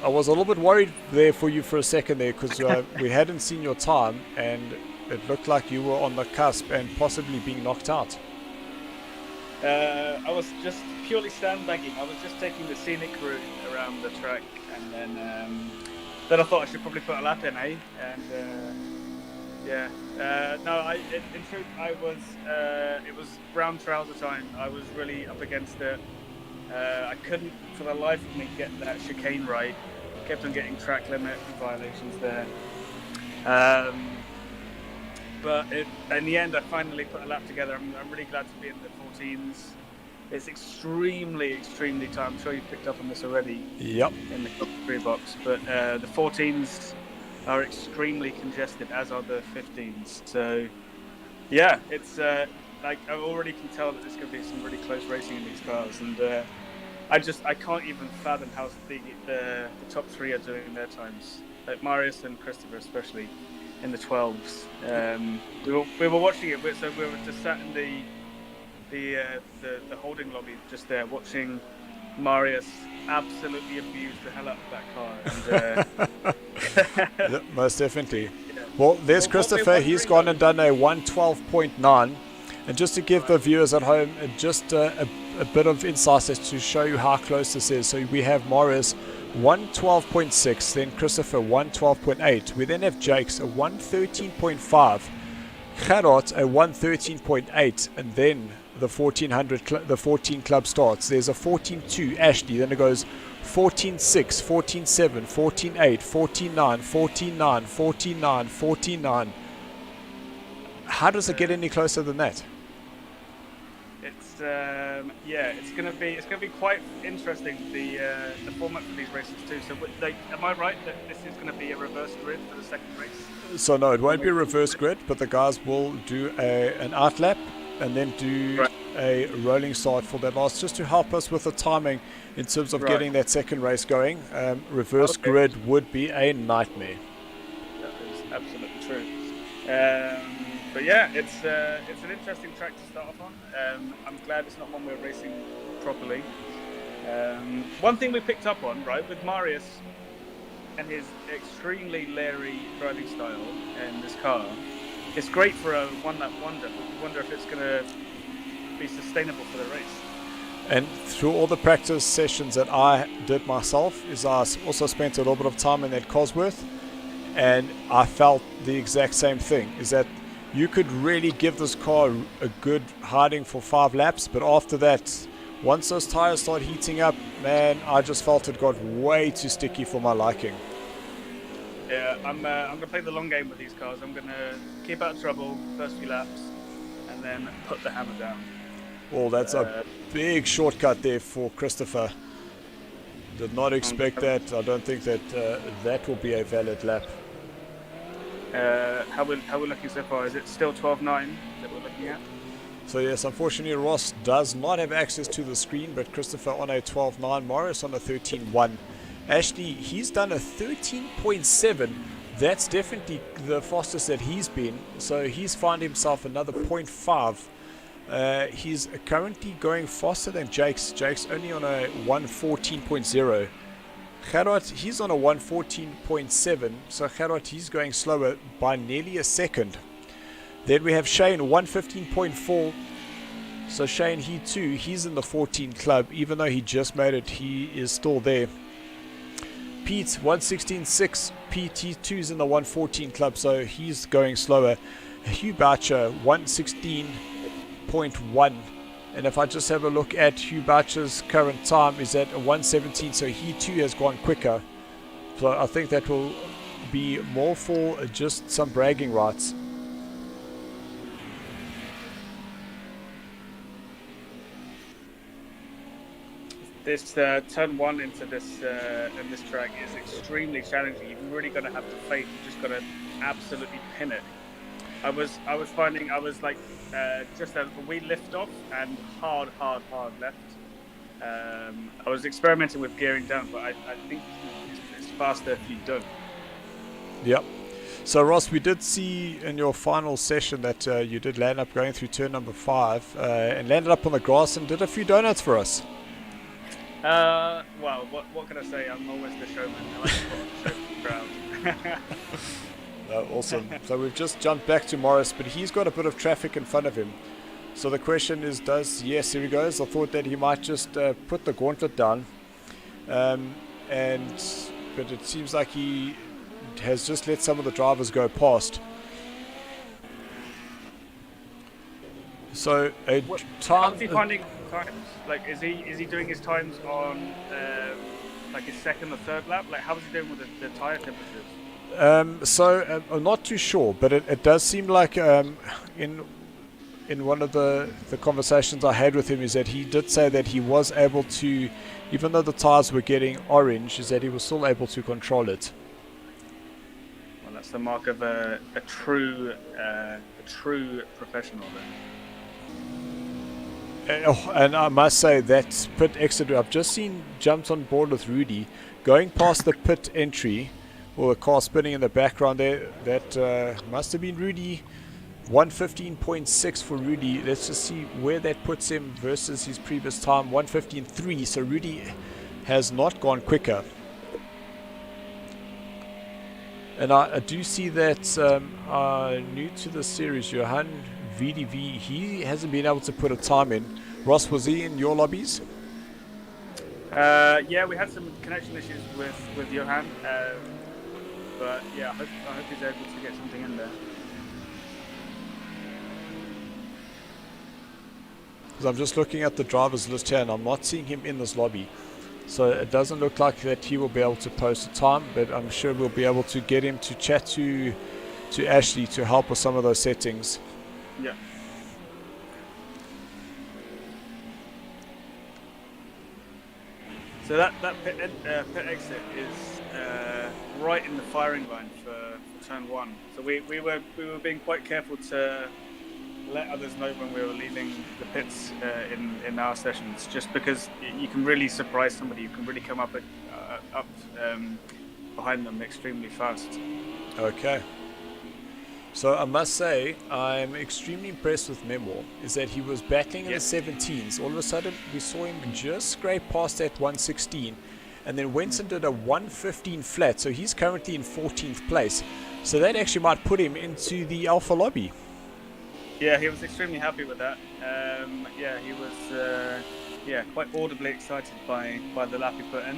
was a little bit worried there for you for a second there, because we hadn't seen your time and it looked like you were on the cusp and possibly being knocked out. I was just purely sandbagging. I was just taking the scenic route around the track, and then I thought I should probably put a lap in, eh? And yeah, no, in truth, it was brown trouser time. I was really up against it. I couldn't, for the life of me, get that chicane right. Kept on getting track limit violations there. But in the end, I finally put a lap together. I'm really glad to be in the 14s. It's extremely tight. I'm sure you've picked up on this already. Yep. In the top 3 box. But the 14s are extremely congested, as are the 15s. So, yeah, it's like I already can tell that there's going to be some really close racing in these cars, and I can't even fathom how the top 3 are doing their times. Like Marius and Christopher, especially in the 12s. We were watching it, so we were just sat in the holding lobby just there, watching Marius absolutely abuse the hell out of that car. And, yeah, most definitely. Well, there's Christopher. He's gone and done a 112.9. And just to give the viewers at home just a bit of insight as to show you how close this is. So we have Marius 112.6, then Christopher 112.8. We then have Jakes a 113.5, Gerard a 113.8, and then the 14 club starts. There's a 14.2 Ashley, then it goes 14.6, 14.7, 14.8, 14.9, 14.9, 14.9, 14.9. How does it get any closer than that? It's it's gonna be quite interesting, the format for these races too. So am I right that this is gonna be a reverse grid for the second race? So no, it won't be a reverse grid, but the guys will do an outlap and then do a rolling start for that last, just to help us with the timing in terms of getting that second race going. Reverse grid would be a nightmare. That is absolutely true. But yeah, it's an interesting track to start off on. I'm glad it's not one we're racing properly. One thing we picked up on, right, with Marius and his extremely leery driving style in this car, it's great for a one-lap wonder. We wonder if it's going to be sustainable for the race. And through all the practice sessions that I did myself, I also spent a little bit of time in that Cosworth, and I felt the exact same thing, is that you could really give this car a good hiding for 5 laps, but after that, once those tires start heating up, man, I just felt it got way too sticky for my liking. Yeah, I'm gonna play the long game with these cars. I'm gonna keep out of trouble first few laps, and then put the hammer down. Well, that's a big shortcut there for Christopher. Did not expect that. I don't think that that will be a valid lap. How we're looking so far? Is it still 12.9 that we're looking at? So yes, unfortunately Ross does not have access to the screen, but Christopher on a 12.9, Morris on a 13.1. Ashley, he's done a 13.7. That's definitely the fastest that he's been. So he's found himself another 0.5. He's currently going faster than Jake's. Jake's only on a 114.0. Gerard, he's on a 114.7, so Gerard, he's going slower by nearly a second. Then we have Shane, 115.4. So Shane, he's in the 14 club. Even though he just made it, he is still there. Pete 116.6. PT2's in the 114 club, so he's going slower. Hugh Boucher 116.1. And if I just have a look at Hugh Boucher's current time is at 117, so he too has gone quicker. So I think that will be more for just some bragging rights. This turn 1 into this in this track is extremely challenging. You've really got to have the faith. You just got to absolutely pin it. I was finding I was like just a wee lift off and hard left. I was experimenting with gearing down, but I think it's faster if you don't. Yep. So Ross, we did see in your final session that you did land up going through turn number 5 and landed up on the grass and did a few donuts for us. Well, what can I say? I'm always the showman. I like to show the crowd. Awesome. So we've just jumped back to Morris, but he's got a bit of traffic in front of him. So the question is, yes, here he goes. I thought that he might just put the gauntlet down, but it seems like he has just let some of the drivers go past. So how's he finding times? Like, is he doing his times on like his second or third lap? Like, how's he doing with the tire temperatures? I'm not too sure, but it does seem like in one of the conversations I had with him is that he did say that he was able to, even though the tires were getting orange, is that he was still able to control it. Well, that's the mark of a true professional then. And I must say that pit exit, I've just seen jumped on board with Rudy, going past the pit entry, or the car spinning in the background there. That must have been Rudy. 115.6 for Rudy. Let's just see where that puts him versus his previous time. 115.3. So Rudy has not gone quicker. And I do see that new to the series, Johan VDV, he hasn't been able to put a time in. Ross, was he in your lobbies? Yeah, we had some connection issues with Johan, but yeah, I hope he's able to get something in there. Because I'm just looking at the drivers list here and I'm not seeing him in this lobby. So it doesn't look like that he will be able to post a time, but I'm sure we'll be able to get him to chat to Ashley to help with some of those settings. Yeah. So that pit exit is right in the firing line for turn 1. So we were being quite careful to let others know when we were leaving the pits in our sessions, just because you can really surprise somebody. You can really come up behind them extremely fast. Okay. So I must say, I'm extremely impressed with Memoir, is that he was battling in the 17s. All of a sudden, we saw him just scrape past that 116, and then went and did a 115 flat, so he's currently in 14th place. So that actually might put him into the Alpha lobby. Yeah, he was extremely happy with that. Yeah, he was quite audibly excited by the lap he put in.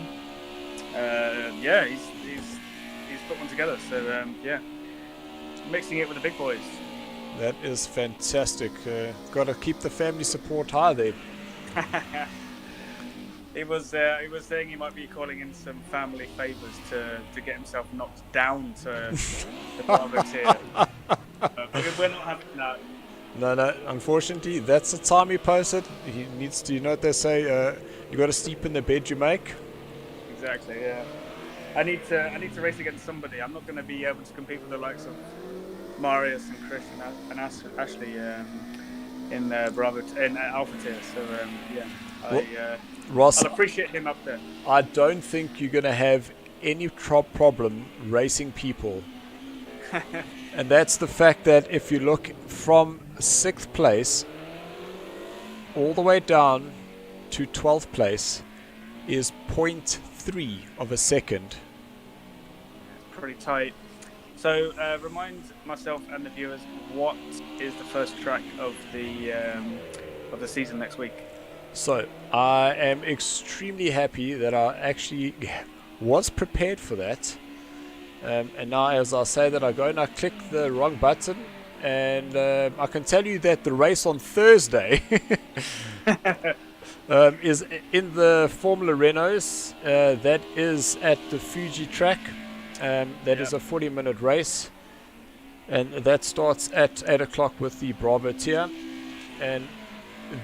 Yeah, he's put one together, so yeah. Mixing it with the big boys. That is fantastic. Got to keep the family support high there. He was saying he might be calling in some family favours to get himself knocked down to the Bravo tier. We're not having that. No. Unfortunately, that's the time he posted. He needs to. You know what they say? You got to sleep in the bed you make. Exactly. Yeah. I need to race against somebody. I'm not going to be able to compete with the likes of Marius and Chris and Ashley in Bravo in Alpha tier. So yeah, Ross, I'll appreciate him up there. I don't think you're going to have any problem racing people, and that's the fact that if you look from 6th place all the way down to 12th place is 0.3 of a second. Pretty tight. So remind myself and the viewers, what is the first track of the season next week? So I am extremely happy that I actually was prepared for that. And now as I say that, I go and I click the wrong button, and I can tell you that the race on Thursday is in the Formula Renaults. That is at the Fuji track. That is a 40-minute race, and that starts at 8 o'clock with the Bravo tier. And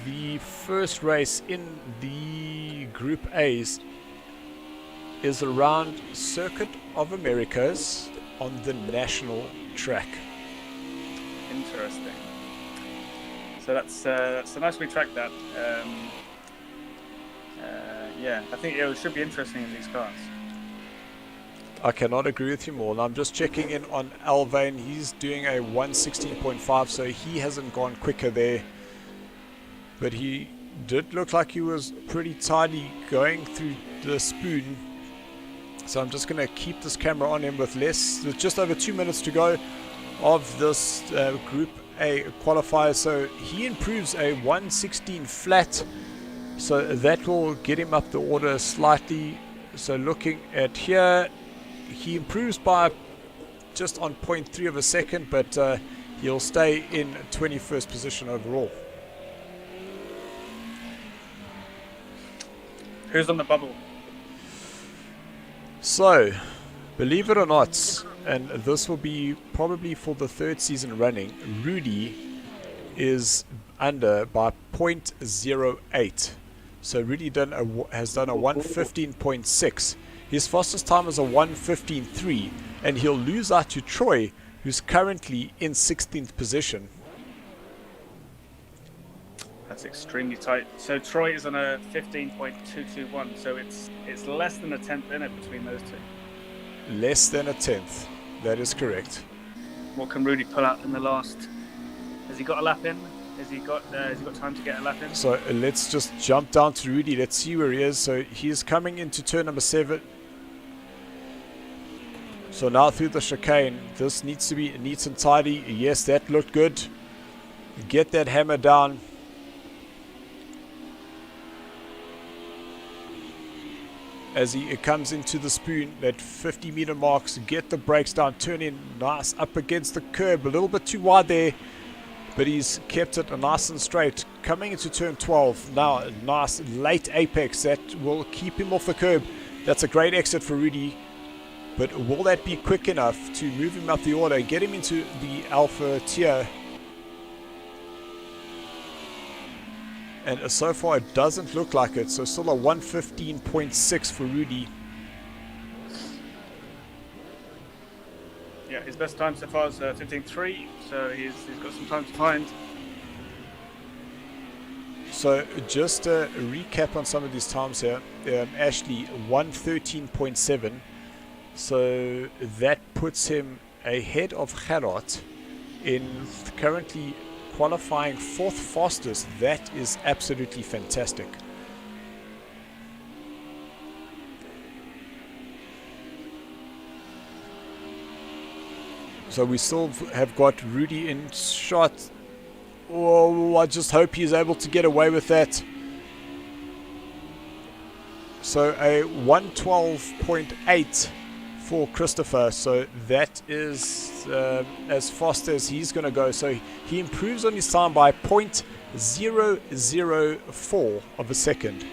the first race in the Group A's is around Circuit of Americas on the national track. Interesting. So that's a nice we track that. Yeah, I think it should be interesting in these cars. I cannot agree with you more. And I'm just checking in on Alvane. He's doing a 1:16.5, so he hasn't gone quicker there. But he did look like he was pretty tidy going through the spoon. So I'm just going to keep this camera on him with just over 2 minutes to go of this Group A qualifier. So he improves a 1:16 flat. So that will get him up the order slightly. So looking at here, he improves by just on 0.3 of a second, but he'll stay in 21st position overall. Who's on the bubble? So, believe it or not, and this will be probably for the third season running, Rudy is under by 0.08. So Rudy has done a 1:15.6. His fastest time is a 1:15.3, and he'll lose out to Troy, who's currently in 16th position. That's extremely tight. So Troy is on a 15.221, so it's less than a tenth in it between those two. Less than a tenth. That is correct. What can Rudy pull out in the last? Has he got a lap in? Has he got time to get a lap in? So let's just jump down to Rudy. Let's see where he is. So he is coming into turn number 7. So now through the chicane, this needs to be neat and tidy. Yes, that looked good. Get that hammer down. As he comes into the spoon at 50-meter marks, get the brakes down, turn in nice up against the curb, a little bit too wide there, but he's kept it nice and straight. Coming into turn 12, now a nice late apex that will keep him off the curb. That's a great exit for Rudy, but will that be quick enough to move him up the order and get him into the alpha tier? And so far it doesn't look like it, so still a 1:15.6 for Rudy. Yeah, his best time so far is 15.3, so he's got some time to find. So just a recap on some of these times here. Ashley 1:13.7, so that puts him ahead of Gerard in currently qualifying 4th fastest. That is absolutely fantastic. So we still have got Rudy in shot. Oh, I just hope he's able to get away with that. So a 1:12.8 for Christopher, so that is as fast as he's going to go. So he improves on his time by 0.004 of a second.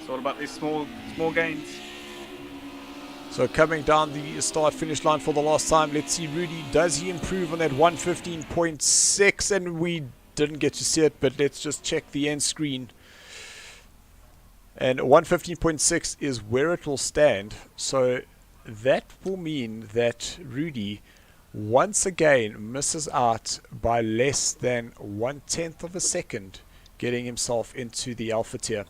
It's all about these small gains. So coming down the start-finish line for the last time, let's see Rudy, does he improve on that 1:15.6? And we didn't get to see it, but let's just check the end screen. And 1:15.6 is where it will stand. So that will mean that Rudy once again misses out by less than 1/10 of a second, getting himself into the alpha tier.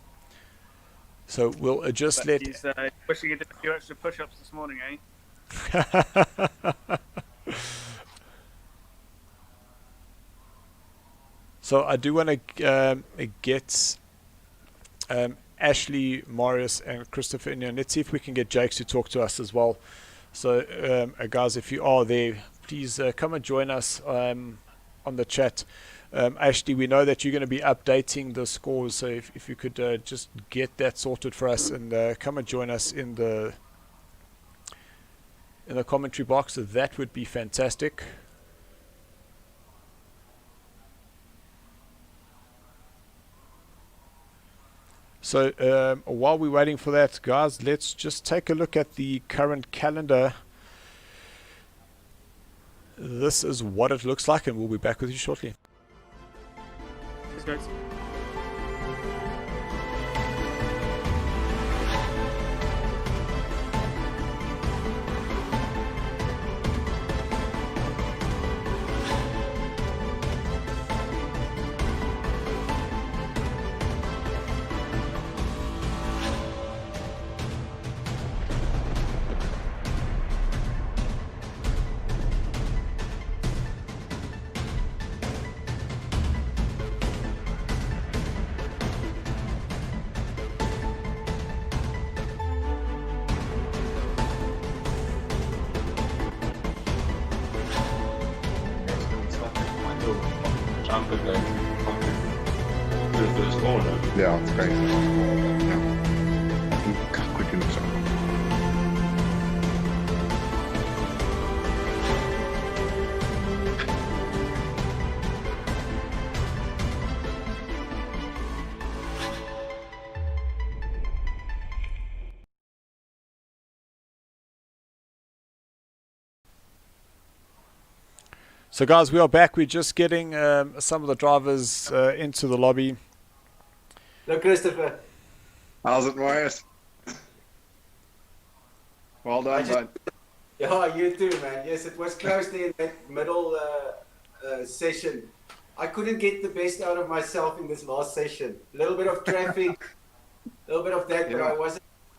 So we'll just let... He's wishing he did a few extra push-ups this morning, eh? So I do want to get Ashley, Marius, and Christopher in here. Let's see if we can get Jakes to talk to us as well. So guys, if you are there, please come and join us on the chat. Ashley, we know that you're going to be updating the scores, so if you could just get that sorted for us and come and join us in the commentary box, that would be fantastic. So while we're waiting for that, guys, let's just take a look at the current calendar. This is what it looks like, and we'll be back with you shortly. Thanks, guys. Ja, het is crazy. Ja. Goed genoeg zo. So guys, we are back. We're just getting some of the drivers into the lobby. Hello, Christopher. How's it, Marius? Well done, bud. Yeah, you too, man. Yes, it was close there in that middle session. I couldn't get the best out of myself in this last session. A little bit of traffic, a little bit of that, but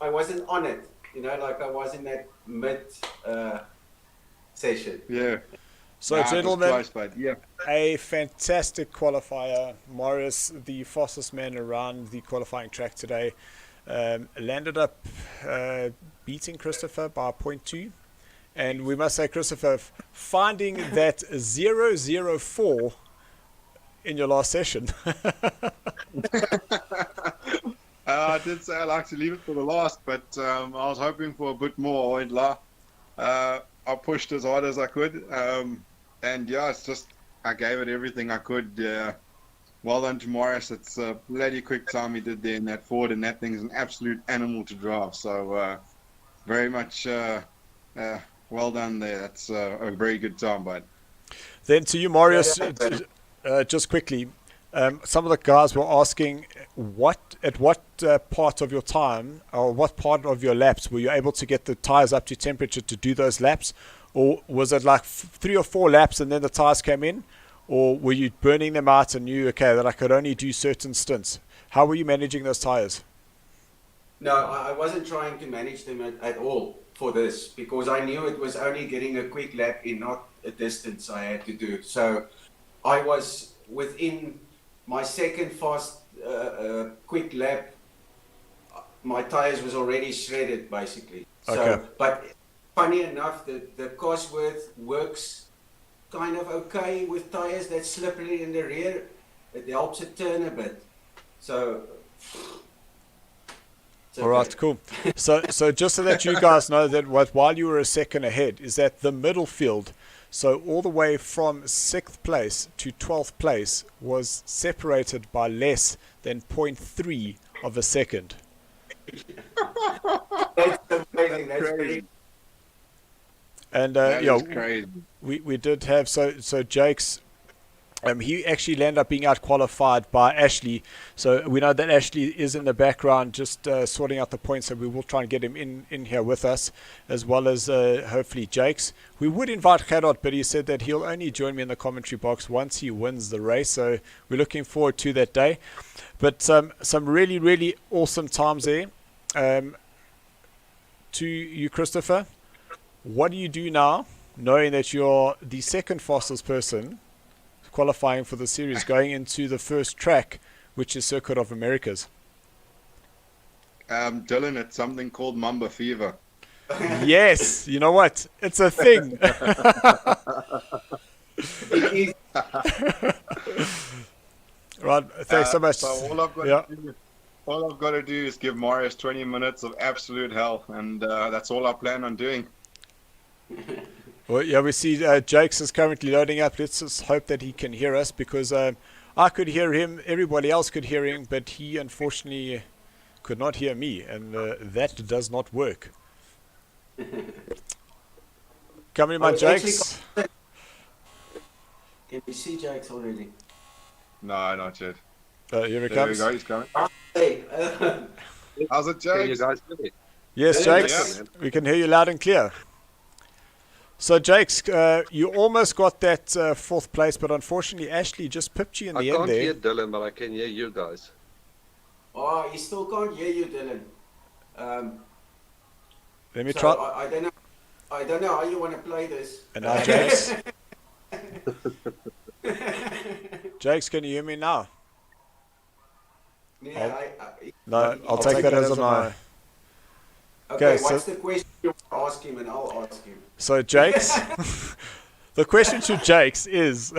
I wasn't on it. You know, like I was in that mid session. Yeah. So, gentlemen, close, bud. Yeah. A fantastic qualifier. Morris, the fastest man around the qualifying track today, landed up beating Christopher by 0.2. And we must say, Christopher, finding that 004 in your last session. I did say I like to leave it for the last, but I was hoping for a bit more. I won't lie. I pushed as hard as I could. And yeah, it's just, I gave it everything I could. Well done to Morris. It's a bloody quick time he did there in that Ford, and that thing's an absolute animal to drive. So very much well done there. That's a very good time, bud. Then to you, Marius, just quickly, some of the guys were asking at what part of your time or what part of your laps were you able to get the tires up to temperature to do those laps? Or was it like 3 or 4 laps and then the tires came in? Or were you burning them out and knew, okay, that I could only do certain stints? How were you managing those tires? No, I wasn't trying to manage them at all for this, because I knew it was only getting a quick lap in, not a distance I had to do. So I was within my second fast quick lap, my tires was already shredded basically. So, okay. But funny enough, the Cosworth works kind of okay with tires that's slippery in the rear. It helps it turn a bit. So all right, cool. So just so that you guys know that while you were a second ahead, is that the middle field, so all the way from 6th place to 12th place, was separated by less than 0.3 of a second. That's amazing. That's crazy. And crazy. We did have so Jake's he actually landed up being out qualified by Ashley. So we know that Ashley is in the background just sorting out the points, so we will try and get him in here with us, as well as hopefully Jake's. We would invite Gerard, but he said that he'll only join me in the commentary box once he wins the race, so we're looking forward to that day. But some really, really awesome times there. To you, Christopher, what do you do now, knowing that you're the second fastest person qualifying for the series, going into the first track, which is Circuit of Americas? Dylan, it's something called Mamba Fever. Yes, you know what? It's a thing. Right, thanks so much. So all I've got to do is give Marius 20 minutes of absolute hell, and that's all I plan on doing. Well, yeah, we see Jakes is currently loading up. Let's just hope that he can hear us, because I could hear him, everybody else could hear him, but he unfortunately could not hear me, and that does not work. Come in, my Jakes. Can we see Jakes already? No, not yet. Here he There we comes. go, he's coming. Hey, How's it, Can you Jakes? guys hear me? Yes, Yeah, Jakes, we can hear you loud and clear. So, Jakes, you almost got that fourth place, but unfortunately, Ashley just pipped you in I the end can't there. hear Dylan, but I can hear you guys. oh, he still can't hear you, Dylan. Let me So try. I don't know. I don't know how you want to play this. And now, Jakes. Jakes, can you hear me now? Yeah, No, I'll take that as a no. Okay, Okay, what's so- the question you want to ask him, and I'll ask him. So, Jakes, the question to Jakes is,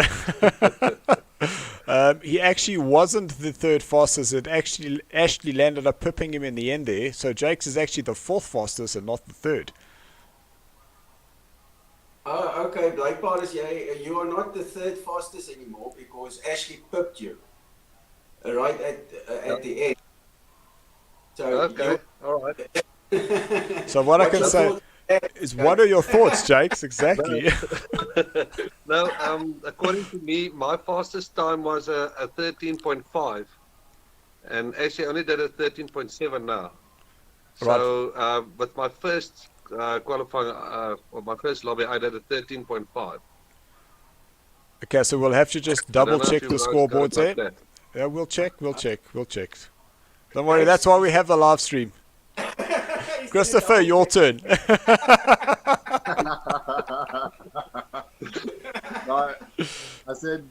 he actually wasn't the third fastest. It actually landed up pipping him in the end there. So, Jakes is actually the fourth fastest and not the third. Oh, okay, blijkbaar is you are not the third fastest anymore because Ashley pipped you right at the end. So Okay, all right. So, what I can say is, what are your thoughts, Jakes? Exactly. No, according to me, my fastest time was a 13.5, and actually only did a 13.7 now. So with my first qualifying, or my first lobby, I did a 13.5. Okay, so we'll have to just I don't double know if check you the guys scoreboards go like there. that. Yeah, we'll check. Don't worry, that's why we have the live stream. Christopher, your turn. No, I said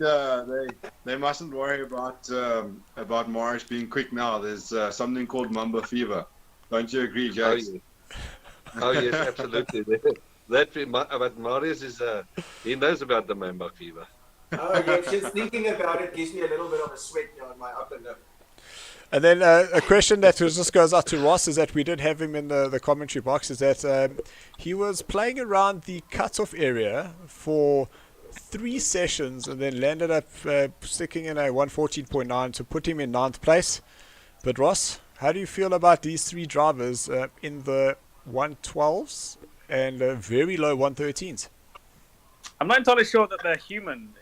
they mustn't worry about Morris being quick now. There's something called Mamba fever. Don't you agree, Oh Jakes? yes, oh, yes, absolutely. But Marius is he knows about the Mamba fever. Oh, yeah, just thinking about it gives me a little bit of a sweat on my upper lip. And then a question that just goes out to Ross is that we did have him in the commentary box, is that he was playing around the cutoff area for 3 sessions and then landed up sticking in a 114.9 to put him in 9th place. But Ross, how do you feel about these 3 drivers in the 112s and very low 113s? I'm not entirely sure that they're human,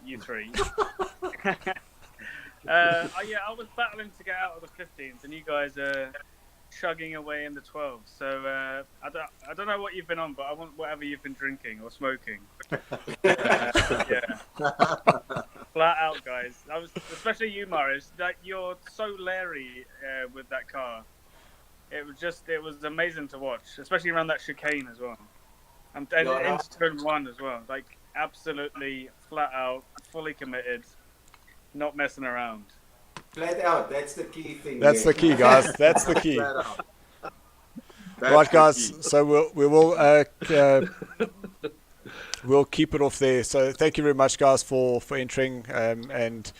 you three. Yeah, I was battling to get out of the 15s, and you guys are chugging away in the 12s. So I don't know what you've been on, but I want whatever you've been drinking or smoking. Yeah, flat out, guys. Especially you, Marius. That you're so leery with that car. It was amazing to watch, especially around that chicane as well, and into turn 1 as well. Like absolutely flat out, fully committed. Not messing around. Flat out, that's the key thing. That's the key, guys. That's the key. Right, guys. So we'll keep it off there. So thank you very much, guys, for entering and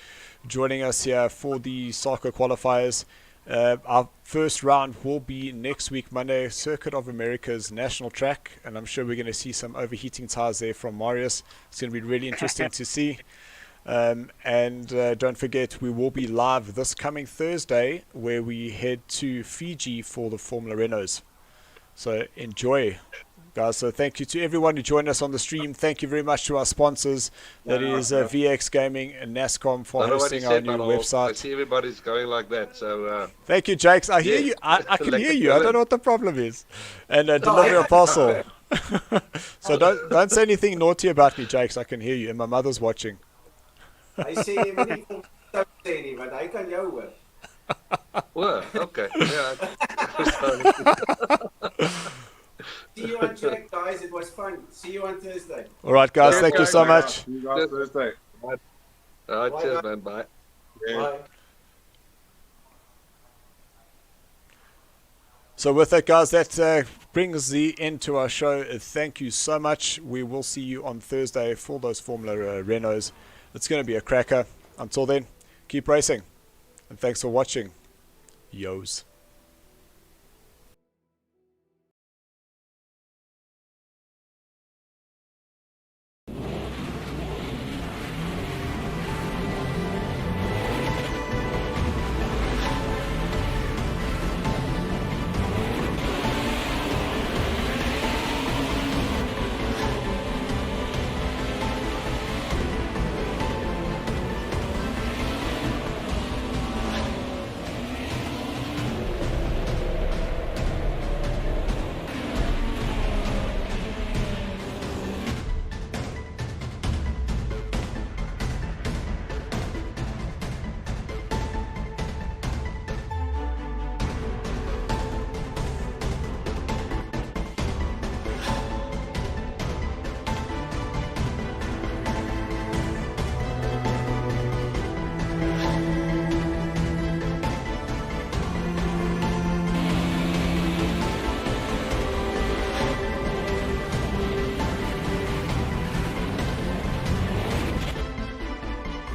joining us here for the SARCO qualifiers. Our first round will be next week, Monday, Circuit of America's national track, and I'm sure we're going to see some overheating tires there from Marius. It's going to be really interesting to see. And don't forget, we will be live this coming Thursday, where we head to Fiji for the Formula Renaults. So enjoy, guys. So thank you to everyone who joined us on the stream. Thank you very much to our sponsors. That is VX Gaming and NASCOM for hosting our new website. I see everybody's going like that. So thank you, Jakes. I hear you. I can hear you. I don't know what the problem is. And delivery of parcel. So don't say anything naughty about me, Jakes. I can hear you, and my mother's watching. I see him but I can jou hoor. Well, okay. Yeah. See you on track, guys. It was fun. See you on Thursday. All right, guys. Thank you so much. See you guys Thursday. All right, cheers, man. Bye. Bye. So with that, guys, that brings the end to our show. Thank you so much. We will see you on Thursday for those Formula Renaults. It's going to be a cracker. Until then, keep racing. And thanks for watching. Yos.